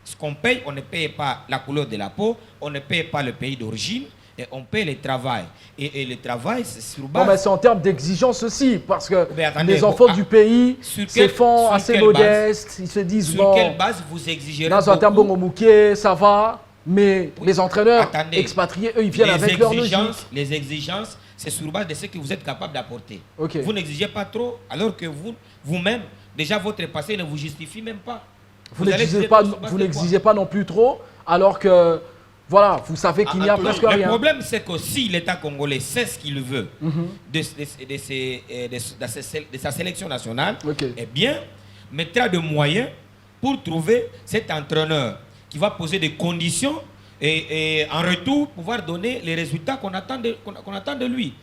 Ce qu'on paye, on ne paye pas la couleur de la peau, on ne paye pas le pays d'origine, et on paye le travail. Et le travail, c'est sur base... Non, mais c'est en termes d'exigence aussi, parce que les enfants du pays se font assez modestes, ils se disent, sur quelle base vous exigerez dans un terme Mouké, ça va, mais les entraîneurs expatriés, eux, ils viennent avec leur logique. Les exigences, c'est sur base de ce que vous êtes capable d'apporter. Vous n'exigez pas trop, alors que vous-même, déjà votre passé ne vous justifie même pas. Vous n'exigez pas non plus trop, alors que, voilà, vous savez qu'il n'y a presque rien. Le problème, c'est que si l'État congolais sait ce qu'il veut de sa sélection nationale, eh bien, mettra des moyens pour trouver cet entraîneur qui va poser des conditions et en retour, pouvoir donner les résultats qu'on attend de lui.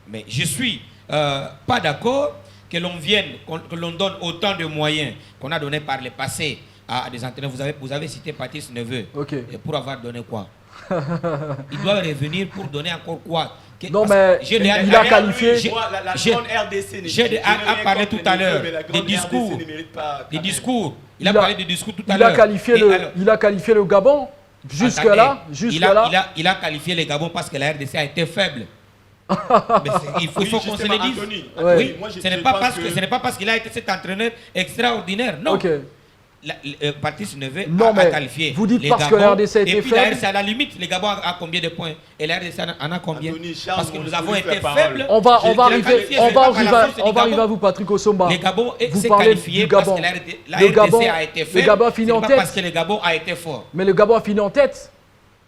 Mais je ne suis pas d'accord que l'on vienne, que l'on donne autant de moyens qu'on a donné par le passé à des entraîneurs. Vous avez cité Patrice Neveu. Et pour avoir donné quoi? Il doit revenir pour donner encore quoi? Non, mais il a qualifié. J'ai parlé tout à l'heure des discours. Il a parlé des discours tout à l'heure. Il a qualifié le Gabon. Jusque-là. Il a qualifié le Gabon parce que la RDC a été faible. Il faut qu'on se le dise. Oui, ce n'est pas parce qu'il a été cet entraîneur extraordinaire. Non. Patrice Neveu a qualifié. Vous dites parce que la RDC a été faible. Et puis la RDC, à la limite, les Gabon a combien de points? Et la RDC en a combien? Parce que nous avons été faibles. On va arriver à vous, Patrick Osomba. Le Gabon s'est qualifié parce que la RDC a été faible. Le Gabon a fini en tête. Parce que le Gabon a été fort. Mais le Gabon a fini en tête.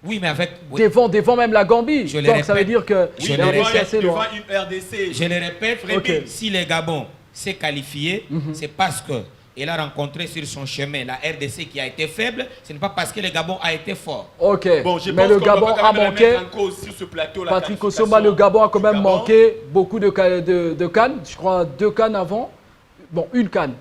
Oui, mais avec... Devant même la Gambie. Donc ça veut dire que la RDC est assez loin. Je le répète, si le Gabon s'est qualifié, c'est parce que il a rencontré sur son chemin la RDC qui a été faible. Ce n'est pas parce que le Gabon a été fort. Mais le Gabon a manqué. Patrick Osoma, le Gabon a quand même manqué beaucoup de cannes. Je crois 2 cannes avant. Bon, une canne.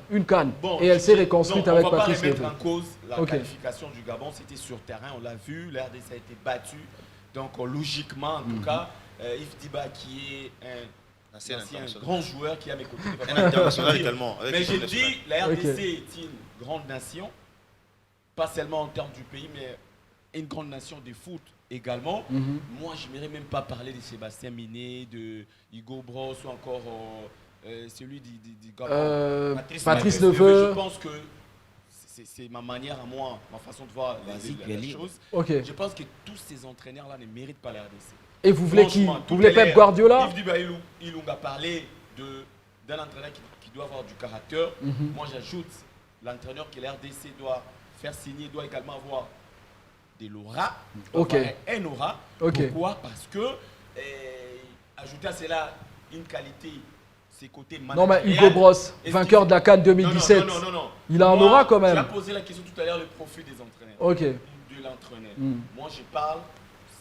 Et elle s'est reconstruite avec Patrice Neveu. On va pas remettre en cause la qualification du Gabon. C'était sur terrain, on l'a vu. La RDC a été battue. Donc logiquement, en tout cas, Yves Diba qui est un ancien international. grand joueur qui est à mes côtés. Un international également. Mais j'ai dit, la RDC est une grande nation, pas seulement en termes du pays, mais une grande nation de foot également. Moi, je n'aimerais même pas parler de Sébastien Minet, de Hugo Bros ou encore celui du Patrice Neveu. Je pense que c'est ma manière à moi, ma façon de voir la chose. Okay. Je pense que tous ces entraîneurs-là ne méritent pas la RDC. Et vous voulez qui? Vous voulez Pep Guardiola? Yves Diba Ilunga a parlé d'un entraîneur qui doit avoir du caractère. Moi, j'ajoute l'entraîneur que la RDC doit faire signer, doit également avoir de l'aura. Un aura. Pourquoi? Parce que, ajouter à cela une qualité, ses côtés managériels. Non, mais Hugo Bros, vainqueur de la CAN 2017. Non. Il a un aura quand même. Tu as posé la question tout à l'heure, le profil des entraîneurs. De l'entraîneur. Moi, je parle,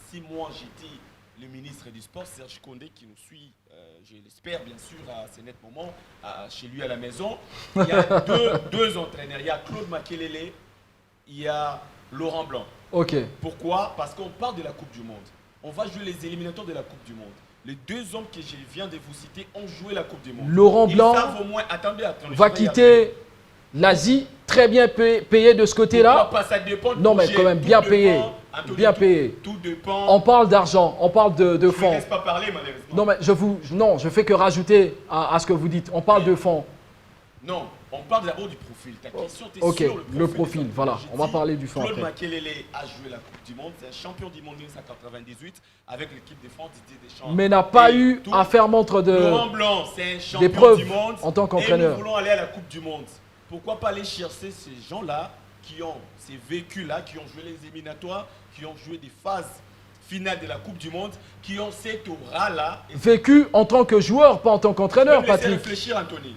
si moi j'étais le ministre du Sport, Serge Condé, qui nous suit, je l'espère bien sûr, à ce net moment, chez lui à la maison. Il y a deux entraîneurs. Il y a Claude Makelele, il y a Laurent Blanc. Pourquoi? Parce qu'on parle de la Coupe du Monde. On va jouer les éliminatoires de la Coupe du Monde. Les deux hommes que je viens de vous citer ont joué la Coupe du Monde. Laurent Blanc va quitter l'Asie, très bien payé de ce côté-là. Non, mais quand même bien payé. Bien payé. Tout dépend. On parle d'argent, on parle de fonds. Je ne laisse pas parler, malheureusement. Non, je fais que rajouter à ce que vous dites. On parle de fonds. Non, on parle d'abord du profil. Ta question était sur le profil. Voilà, on va parler du fond. Claude Makelele a joué la Coupe du Monde. C'est un champion du monde 1998 avec l'équipe de France Didier Deschamps. Mais n'a pas eu à faire montre Laurent Blanc, c'est un champion du monde en tant qu'entraîneur. Et nous voulons aller à la Coupe du Monde. Pourquoi pas aller chercher ces gens-là qui ont ces vécus-là, qui ont joué les éliminatoires, qui ont joué des phases finales de la Coupe du Monde, qui ont cette aura-là. Vécu en tant que joueur, pas en tant qu'entraîneur, Patrick. Réfléchir, Anthony.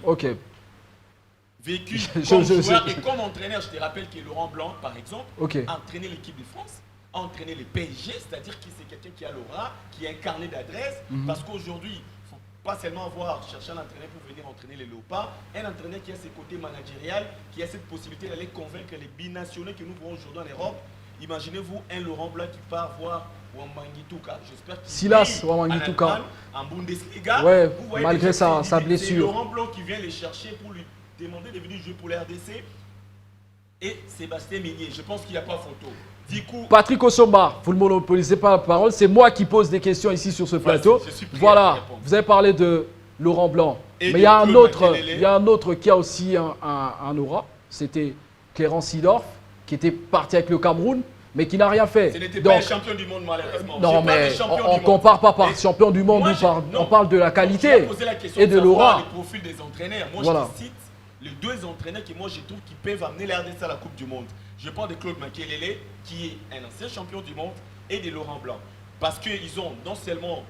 Vécu comme joueur et comme entraîneur. Je te rappelle que Laurent Blanc, par exemple, a entraîné l'équipe de France, a entraîné les PSG, c'est-à-dire que c'est quelqu'un qui a l'aura, qui a un carnet d'adresse, parce qu'aujourd'hui, il ne faut pas seulement chercher un entraîneur pour venir entraîner les Léopards, un entraîneur qui a ses côtés managériels, qui a cette possibilité d'aller convaincre les binationaux que nous voyons aujourd'hui en Europe. Imaginez-vous un Laurent Blanc qui part voir Wamangituka, j'espère qu'il Silas Wamangituka en Bundesliga. Ouais, malgré sa blessure. C'est Laurent Blanc qui vient les chercher pour lui demander de venir jouer pour la RDC. Et Sébastien Minier, je pense qu'il n'y a pas photo. Du coup, Patrick Osomba, vous ne monopolisez pas la parole, c'est moi qui pose des questions ici sur ce plateau. Voilà, vous avez parlé de Laurent Blanc. Mais il y a un autre qui a aussi un aura, c'était Clarence Seedorf, qui était parti avec le Cameroun, mais qui n'a rien fait. Ce n'était pas un champion du monde, malheureusement. Non, mais on ne compare pas par champion du monde, on parle de la qualité et de l'aura. Le profil des entraîneurs. Moi, je cite les deux entraîneurs qui, moi, je trouve qui peuvent amener la RDC à la Coupe du Monde. Je parle de Claude Makelele, qui est un ancien champion du monde, et de Laurent Blanc. Parce qu'ils ont non seulement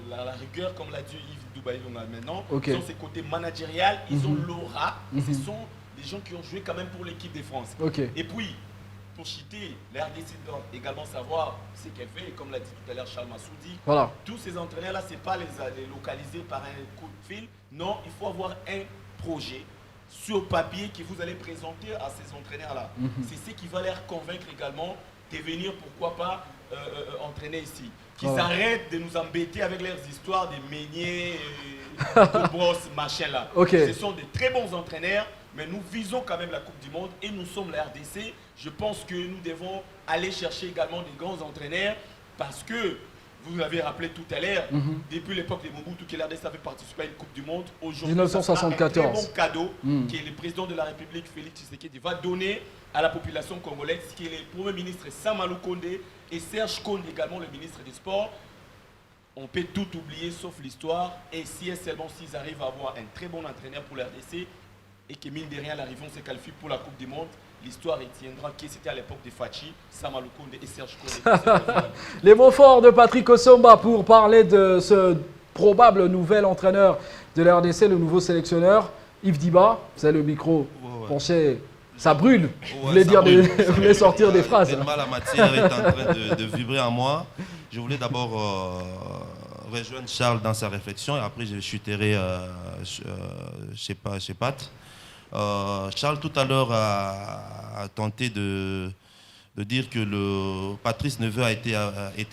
la rigueur, comme l'a dit Yves Diba Ilunga maintenant, ils ont ces côtés managériels, ils ont l'aura, ce sont des gens qui ont joué quand même pour l'équipe de France. Et puis, pour citer, la RDC doit également savoir ce qu'elle fait, et comme l'a dit tout à l'heure Charles Massoudi, tous ces entraîneurs-là, ce n'est pas les localiser par un coup de fil. Non, il faut avoir un projet sur papier que vous allez présenter à ces entraîneurs-là. C'est ce qui va les convaincre également de venir, pourquoi pas, entraîner ici. Qu'ils arrêtent de nous embêter avec leurs histoires de Meunier, Cobros, machin là. Ce sont de très bons entraîneurs, mais nous visons quand même la Coupe du Monde et nous sommes la RDC. Je pense que nous devons aller chercher également des grands entraîneurs parce que, vous l'avez rappelé tout à l'heure, depuis l'époque de Mobutu, que la RDC avait participé à une Coupe du Monde. Aujourd'hui, 1974. un très bon cadeau que le président de la République, Félix Tshisekedi, va donner à la population congolaise, qui est le Premier ministre Samalou Kondé et Serge Condé, également le ministre des Sports. On peut tout oublier sauf l'histoire. Et si et seulement s'ils arrivent à avoir un très bon entraîneur pour la RDC et que mine de rien, l'arrivée se qualifie pour la Coupe du Monde, l'histoire retiendra que c'était à l'époque de Fachi, Samalou Kondé et Serge Condé. Les mots forts de Patrick Osomba pour parler de ce probable nouvel entraîneur de la RDC, le nouveau sélectionneur. Yves Diba, vous avez le micro penché, ça brûle. Vous voulez sortir des phrases. La matière est en train de vibrer en moi. Je voulais d'abord rejoindre Charles dans sa réflexion et après je chuterai chez Pat. Charles tout à l'heure a tenté de de dire que le Patrice Neveu a été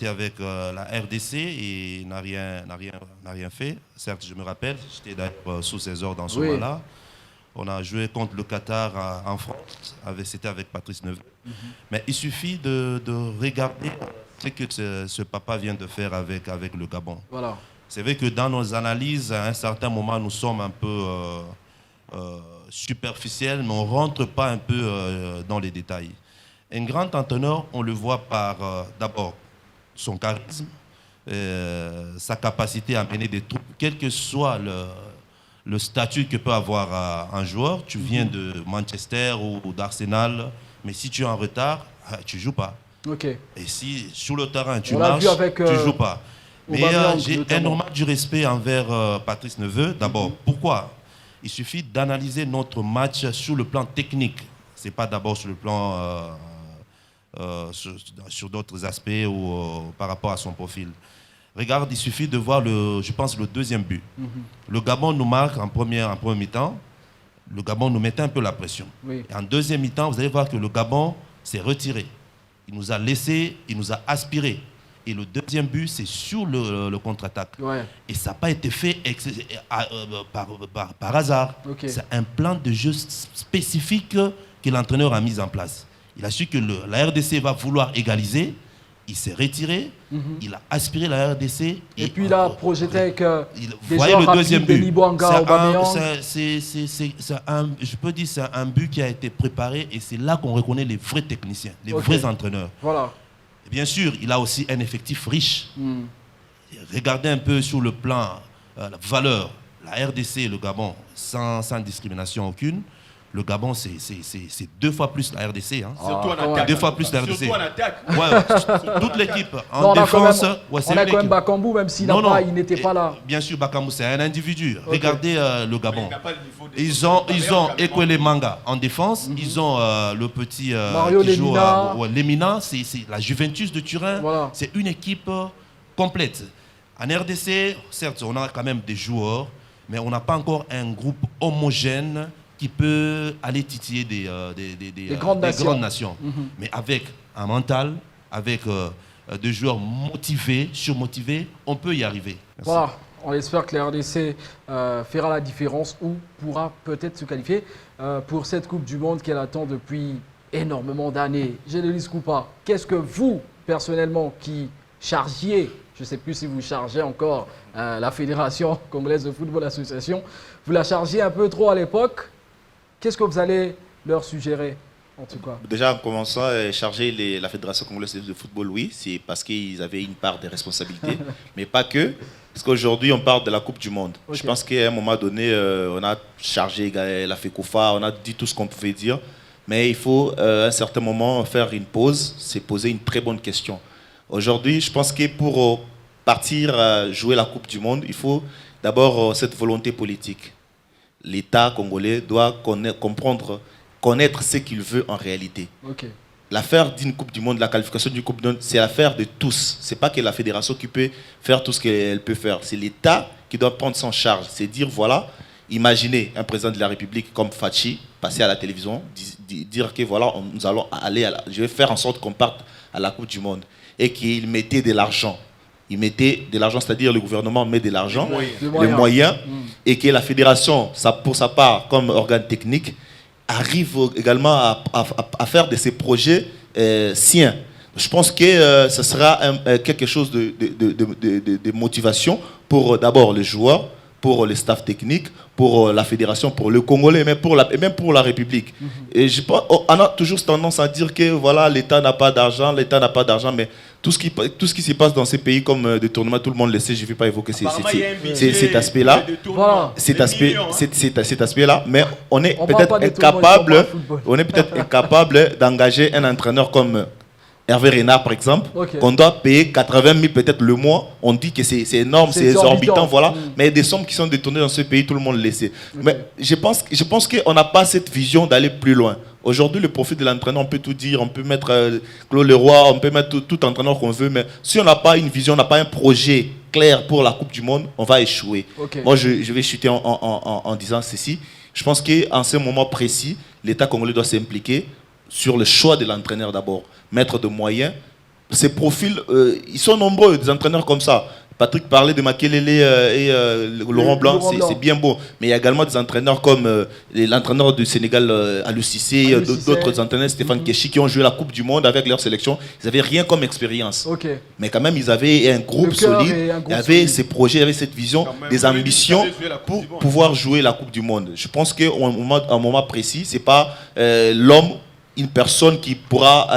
avec la RDC et n'a rien fait. Certes, je me rappelle, j'étais d'ailleurs sous ses ordres dans ce moment-là. On a joué contre le Qatar en France, c'était avec Patrice Neveu. Mais il suffit de regarder ce que ce papa vient de faire avec le Gabon. Voilà. C'est vrai que dans nos analyses, à un certain moment, nous sommes un peu superficiels, mais on ne rentre pas un peu dans les détails. Un grand entraîneur, on le voit par d'abord son charisme, sa capacité à mener des troupes, quel que soit le statut que peut avoir un joueur. Tu viens de Manchester ou d'Arsenal, mais si tu es en retard, tu ne joues pas. Okay. Et si sur le terrain tu marches, tu ne joues pas. Mais j'ai énormément du respect envers Patrice Neveu. D'abord, pourquoi? Il suffit d'analyser notre match sur le plan technique. Ce n'est pas d'abord sur le plan sur d'autres aspects ou par rapport à son profil. Regarde, il suffit de voir, je pense, le deuxième but. Le Gabon nous marque en premier mi-temps. Le Gabon nous mettait un peu la pression. Et en deuxième mi-temps, vous allez voir que le Gabon s'est retiré. Il nous a laissé, il nous a aspiré. Et le deuxième but, c'est sur le contre-attaque. Et ça n'a pas été fait par hasard. C'est un plan de jeu spécifique que l'entraîneur a mis en place. Il a su que la RDC va vouloir égaliser. Il s'est retiré, il a aspiré la RDC. Et puis il a projeté avec des voyez joueurs le deuxième rapides, but. Je peux dire c'est un but qui a été préparé et c'est là qu'on reconnaît les vrais techniciens, les vrais entraîneurs. Voilà. Et bien sûr, il a aussi un effectif riche. Regardez un peu sur le plan, la valeur, la RDC et le Gabon, sans discrimination aucune. Le Gabon, c'est 2 fois plus la RDC. Hein. Surtout en attaque. 2 fois plus la RDC. Surtout en attaque. Toute l'équipe. En défense, on a quand même Bakambu, même s'il n'était pas là. Bien sûr, Bakambu, c'est un individu. Regardez le Gabon. Ils ont Ekwele Manga en défense. Ils ont le petit Mario Lemina. Lemina, c'est la Juventus de Turin. Voilà. C'est une équipe complète. En RDC, certes, on a quand même des joueurs, mais on n'a pas encore un groupe homogène qui peut aller titiller des grandes nations. Mais avec un mental, avec des joueurs motivés, surmotivés, on peut y arriver. Merci. Voilà, on espère que la RDC fera la différence ou pourra peut-être se qualifier pour cette Coupe du Monde qu'elle attend depuis énormément d'années. Génélis Koupa, qu'est-ce que vous, personnellement, qui chargiez, je ne sais plus si vous chargez encore la Fédération Congolaise de Football Association, vous la chargiez un peu trop à l'époque? Qu'est-ce que vous allez leur suggérer, en tout cas? Déjà, en commençant, charger la Fédération Congolaise de Football, oui, c'est parce qu'ils avaient une part de responsabilité, mais pas que, parce qu'aujourd'hui, on parle de la Coupe du Monde. Je pense qu'à un moment donné, on a chargé la FECOFA, on a dit tout ce qu'on pouvait dire, mais il faut, à un certain moment, faire une pause, c'est poser une très bonne question. Aujourd'hui, je pense que pour partir jouer la Coupe du Monde, il faut d'abord cette volonté politique. L'État congolais doit connaître ce qu'il veut en réalité. L'affaire d'une Coupe du Monde, la qualification d'une Coupe du Monde, c'est l'affaire de tous. Ce n'est pas que la fédération qui peut faire tout ce qu'elle peut faire. C'est l'État qui doit prendre son charge. C'est dire, voilà, imaginez un président de la République comme Fachi passer à la télévision, dire que voilà, nous allons aller, je vais faire en sorte qu'on parte à la Coupe du Monde. Et qu'il mettait de l'argent. Il mettait de l'argent, c'est-à-dire le gouvernement met de l'argent, les moyens, et que la fédération, pour sa part, comme organe technique, arrive également à faire de ces projets siens. Je pense que ce sera quelque chose de motivation pour d'abord les joueurs, pour le staff technique, pour la fédération, pour le Congolais, et même pour la République. Et on a toujours tendance à dire que voilà, l'État n'a pas d'argent, mais tout ce qui se passe dans ces pays comme des tournements, tout le monde le sait, je ne vais pas évoquer cet aspect-là. Cet aspect-là, mais on est peut-être incapable d'engager un entraîneur comme Hervé Renard, par exemple, qu'on doit payer 80 000 peut-être le mois. On dit que c'est énorme, c'est exorbitant, voilà. Mais des sommes qui sont détournées dans ce pays, tout le monde le sait. Mais je pense qu'on n'a pas cette vision d'aller plus loin. Aujourd'hui, le profil de l'entraîneur, on peut tout dire, on peut mettre Claude Leroy, on peut mettre tout entraîneur qu'on veut, mais si on n'a pas une vision, on n'a pas un projet clair pour la Coupe du Monde, on va échouer. Moi, je vais chuter en disant ceci. Je pense qu'en ce moment précis, l'État congolais doit s'impliquer sur le choix de l'entraîneur d'abord, mettre de moyens. Ces profils, ils sont nombreux, des entraîneurs comme ça. Patrick parlait de Makelele et Laurent Blanc, c'est bien beau. Mais il y a également des entraîneurs comme l'entraîneur du Sénégal, Aliou Cissé, d'autres entraîneurs, Stéphane Keshi, qui ont joué la Coupe du Monde avec leur sélection. Ils n'avaient rien comme expérience. Mais quand même, ils avaient un groupe solide, il y avait ces projets, il y avait cette vision, des ambitions pour pouvoir jouer la Coupe du Monde. Je pense qu'à un moment précis, ce n'est pas l'homme, une personne qui pourra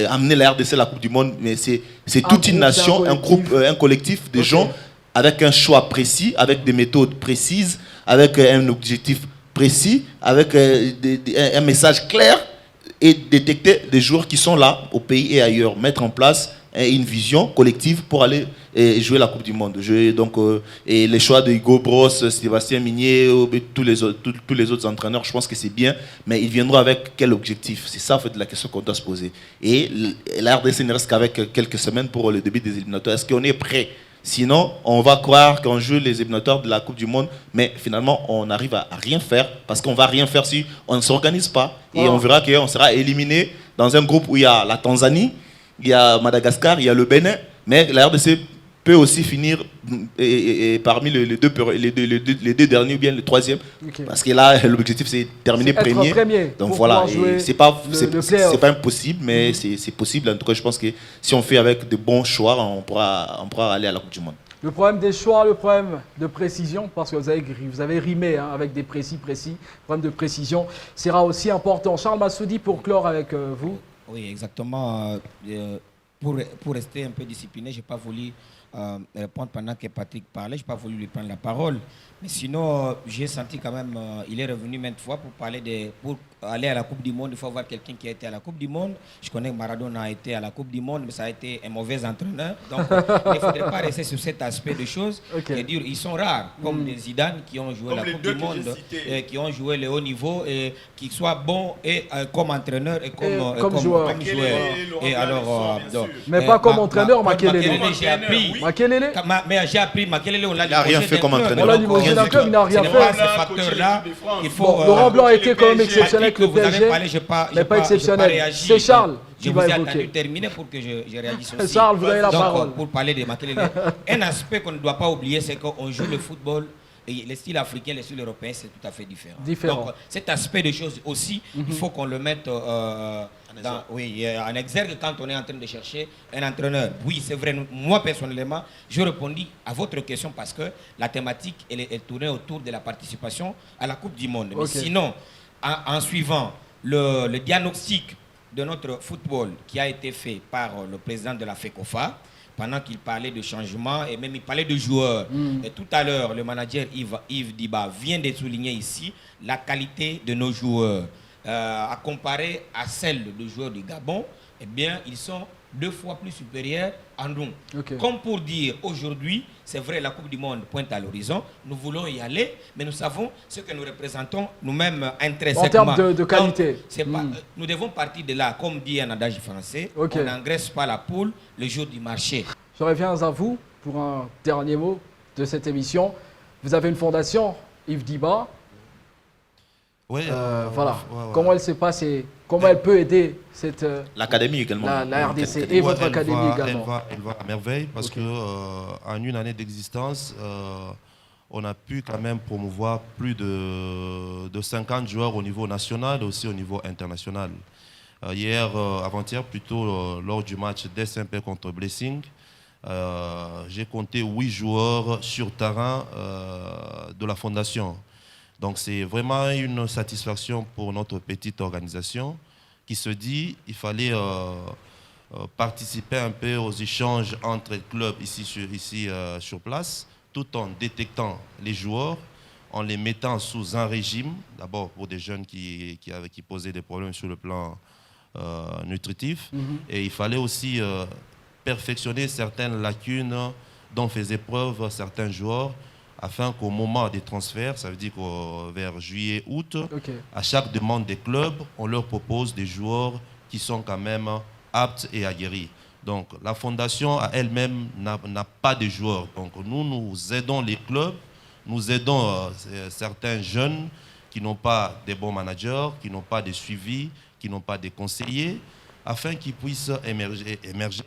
amener la RDC à la Coupe du Monde, mais c'est toute une nation, un collectif de gens avec un choix précis, avec des méthodes précises, avec un objectif précis, avec un message clair et détecter des joueurs qui sont là au pays et ailleurs, mettre en place une vision collective pour aller jouer la Coupe du Monde. Et les choix de Hugo Bross, Sébastien Minier, tous les autres entraîneurs, je pense que c'est bien, mais ils viendront avec quel objectif? C'est ça en fait la question qu'on doit se poser. Et la RDC ne reste qu'avec quelques semaines pour le début des éliminatoires. Est-ce qu'on est prêt? Sinon, on va croire qu'on joue les éliminatoires de la Coupe du Monde, mais finalement, on n'arrive à rien faire, parce qu'on ne va rien faire si on ne s'organise pas. Et on verra qu'on sera éliminé dans un groupe où il y a la Tanzanie, il y a Madagascar, il y a le Bénin, mais la RDC peut aussi finir parmi les deux derniers ou bien le troisième, parce que là l'objectif c'est terminer premier. Donc voilà, c'est pas impossible, mais c'est possible. En tout cas, je pense que si on fait avec de bons choix, on pourra aller à la Coupe du Monde. Le problème des choix, le problème de précision, parce que vous avez rimé avec des précis. Le problème de précision sera aussi important. Charles Massoudi, pour clore avec vous. Oui, exactement. Pour rester un peu discipliné, je n'ai pas voulu répondre pendant que Patrick parlait, je n'ai pas voulu lui prendre la parole. Mais sinon, j'ai senti quand même, il est revenu maintes fois pour aller à la Coupe du Monde. Il faut avoir quelqu'un qui a été à la Coupe du Monde. Je connais que Maradona a été à la Coupe du Monde, mais ça a été un mauvais entraîneur. Donc, il ne faudrait pas rester sur cet aspect de choses. Et dire, ils sont rares, comme des Zidane qui ont joué la Coupe du Monde, qui ont joué le haut niveau, et qui soient bons et, comme entraîneur et comme joueur. Et alors, mais pas comme entraîneur, Makelele. J'ai appris. Mais j'ai appris, Makelele, on l'a dit. Il n'a rien fait comme entraîneur. Il n'a rien fait. Ces facteurs-là, il faut. Laurent Blanc a été quand même exceptionnel avec le PSG, mais pas exceptionnel. C'est Charles qui va évoquer. Je vous ai attendu terminer pour que je réagisse aussi. Charles, vous avez la parole. Pour parler de Makelele, un aspect qu'on ne doit pas oublier, c'est qu'on joue le football. Et le style africain, le style européen, c'est tout à fait différent. Donc, cet aspect de choses aussi, il faut qu'on le mette en exergue quand on est en train de chercher un entraîneur. Oui, c'est vrai. Moi, personnellement, je répondis à votre question parce que la thématique, elle est tournée autour de la participation à la Coupe du Monde. Mais sinon, en suivant le diagnostic de notre football qui a été fait par le président de la FECOFA, pendant qu'il parlait de changement et même il parlait de joueurs. Et tout à l'heure, le manager Yves Diba vient de souligner ici la qualité de nos joueurs. À comparer à celle de joueurs du Gabon, eh bien, ils sont 2 fois plus supérieurs à nous. Comme pour dire, aujourd'hui, c'est vrai, la Coupe du Monde pointe à l'horizon, nous voulons y aller, mais nous savons ce que nous représentons nous-mêmes intrinsèquement. En termes de qualité. Donc, nous devons partir de là, comme dit un adage français, on n'engraisse pas la poule le jour du marché. Je reviens à vous pour un dernier mot de cette émission. Vous avez une fondation, Yves Diba. Oui, voilà. Comment elle se passe et comment elle peut aider l'académie également. La RDC et votre académie également. Elle va à merveille parce que en une année d'existence, on a pu quand même promouvoir plus de 50 joueurs au niveau national et aussi au niveau international. Avant-hier plutôt, lors du match d'SMP contre Blessing, j'ai compté 8 joueurs sur terrain de la fondation. Donc c'est vraiment une satisfaction pour notre petite organisation qui se dit qu'il fallait participer un peu aux échanges entre clubs ici sur place, tout en détectant les joueurs, en les mettant sous un régime, d'abord pour des jeunes qui posaient des problèmes sur le plan nutritif. Et il fallait aussi perfectionner certaines lacunes dont faisaient preuve certains joueurs, afin qu'au moment des transferts, ça veut dire vers juillet, août, à chaque demande des clubs, on leur propose des joueurs qui sont quand même aptes et aguerris. Donc la fondation à elle-même n'a pas de joueurs. Donc nous aidons les clubs, nous aidons certains jeunes qui n'ont pas des bons managers, qui n'ont pas de suivi, qui qui n'ont pas de conseillers, afin qu'ils puissent émerger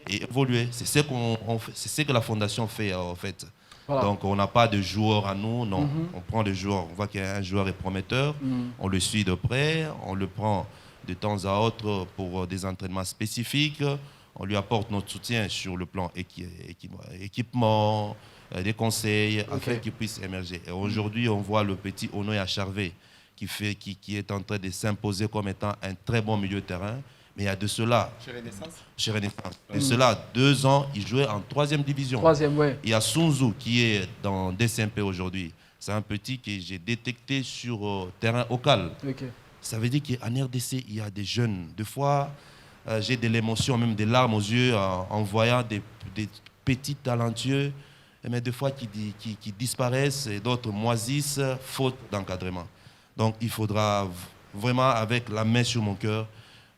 et évoluer. C'est ce que la fondation fait en fait. Voilà. Donc on n'a pas de joueurs à nous, non. On prend le joueur, on voit qu'un joueur est prometteur, on le suit de près, on le prend de temps à autre pour des entraînements spécifiques, on lui apporte notre soutien sur le plan équipement, des conseils, afin qu'il puisse émerger. Et aujourd'hui, on voit le petit Onoy Acharvé qui est en train de s'imposer comme étant un très bon milieu de terrain. Mais il y a de cela, chez Renaissance. De cela, 2 ans, il jouait en 3e division. 3e, ouais. Il y a Sunzu qui est dans DCMP aujourd'hui. C'est un petit que j'ai détecté sur terrain local. Okay. Ça veut dire qu'en RDC, il y a des jeunes. Des fois, j'ai de l'émotion, même des larmes aux yeux en voyant des petits talentueux, mais des fois qui disparaissent et d'autres moisissent, faute d'encadrement. Donc il faudra vraiment, avec la main sur mon cœur,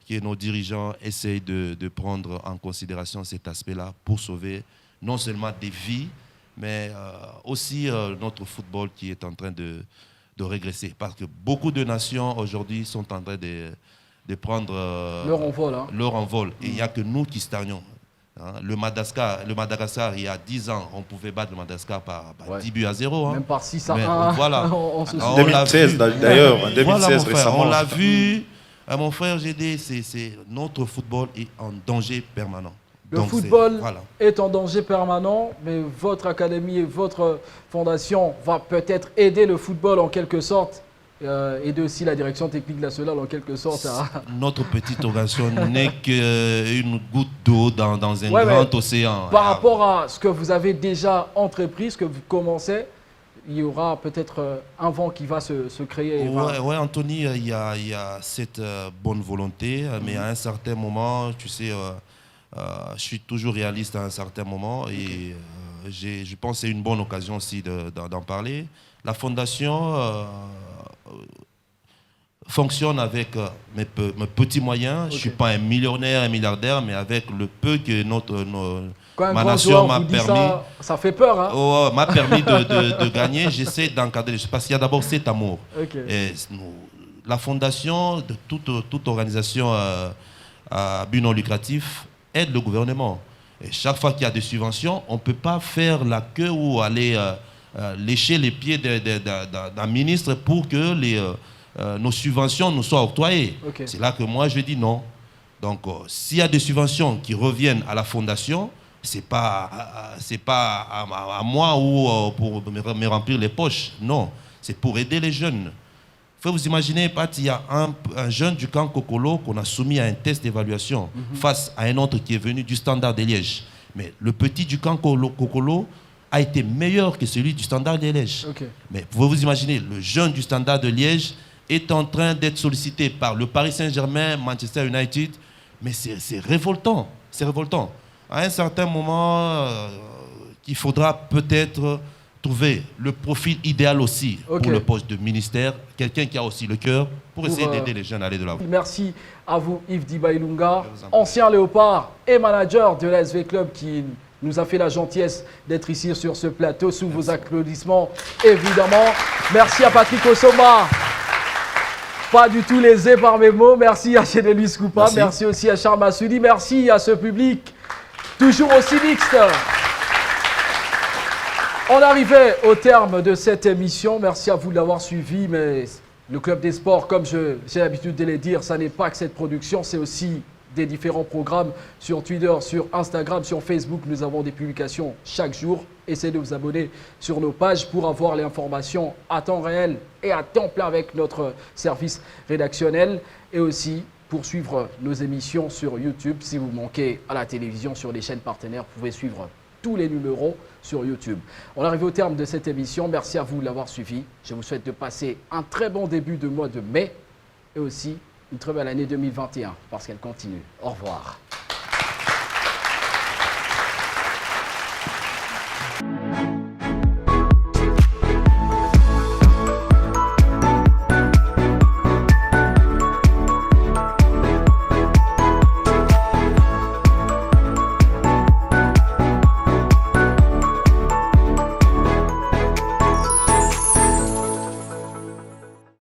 que nos dirigeants essayent de prendre en considération cet aspect-là pour sauver non seulement des vies, mais aussi notre football qui est en train de régresser. Parce que beaucoup de nations aujourd'hui sont en train de prendre leur envol. Et il n'y a que nous qui stagnons. Hein. Le Madagascar, il y a 10 ans, on pouvait battre le Madagascar par 10 buts à 0. Hein. Même par 6 à 1. Voilà. En 2016 d'ailleurs, en 2016 voilà, récemment. On l'a vu. Mon frère, j'ai dit, notre football est en danger permanent. Le football est en danger permanent, mais votre académie et votre fondation va peut-être aider le football en quelque sorte, aider aussi la direction technique nationale en quelque sorte. Notre petite organisation n'est qu'une goutte d'eau dans un grand océan. Par rapport à ce que vous avez déjà entrepris, ce que vous commencez, il y aura peut-être un vent qui va se créer. Oui, Anthony, il y a cette bonne volonté, mais à un certain moment, tu sais, je suis toujours réaliste à un certain moment et je pense que c'est une bonne occasion aussi d'en parler. La fondation fonctionne avec mes petits moyens. Je ne suis pas un millionnaire, un milliardaire, mais avec le peu que ma nation m'a permis. Ça fait peur, hein? M'a permis de gagner. J'essaie d'encadrer. Parce qu'il y a d'abord cet amour. Okay. Et la fondation de toute organisation à but non lucratif aide le gouvernement. Et chaque fois qu'il y a des subventions, on ne peut pas faire la queue ou aller lécher les pieds d'un ministre pour que nos subventions nous soient octroyées. Okay. C'est là que moi je dis non. Donc s'il y a des subventions qui reviennent à la fondation, c'est pas à moi ou pour me remplir les poches. Non, c'est pour aider les jeunes. Il faut vous imaginer, Pat, il y a un jeune du camp Kokolo qu'on a soumis à un test d'évaluation face à un autre qui est venu du Standard de Liège. Mais le petit du camp Kokolo a été meilleur que celui du Standard de Liège. Okay. Mais vous pouvez vous imaginer, le jeune du Standard de Liège est en train d'être sollicité par le Paris Saint-Germain, Manchester United. Mais c'est révoltant. C'est révoltant. À un certain moment, il faudra peut-être trouver le profil idéal aussi pour le poste de ministère, quelqu'un qui a aussi le cœur pour essayer d'aider les jeunes à aller de l'avant. Merci à vous Yves Dibailunga, ancien Léopard et manager de l'ASV Club qui nous a fait la gentillesse d'être ici sur ce plateau sous vos applaudissements évidemment. Merci à Patrick Osoma, pas du tout lésé par mes mots. Merci à Chédelis Koupa, merci aussi à Charles Massoudi, merci à ce public toujours aussi mixte. On arrivait au terme de cette émission. Merci à vous de l'avoir suivi. Mais le Club des Sports, comme j'ai l'habitude de le dire, ça n'est pas que cette production, c'est aussi des différents programmes sur Twitter, sur Instagram, sur Facebook. Nous avons des publications chaque jour. Essayez de vous abonner sur nos pages pour avoir l'information à temps réel et à temps plein avec notre service rédactionnel. Et aussi pour suivre nos émissions sur YouTube. Si vous manquez à la télévision sur les chaînes partenaires, vous pouvez suivre tous les numéros sur YouTube. On arrive au terme de cette émission. Merci à vous de l'avoir suivi. Je vous souhaite de passer un très bon début de mois de mai et aussi une très belle année 2021 parce qu'elle continue. Au revoir.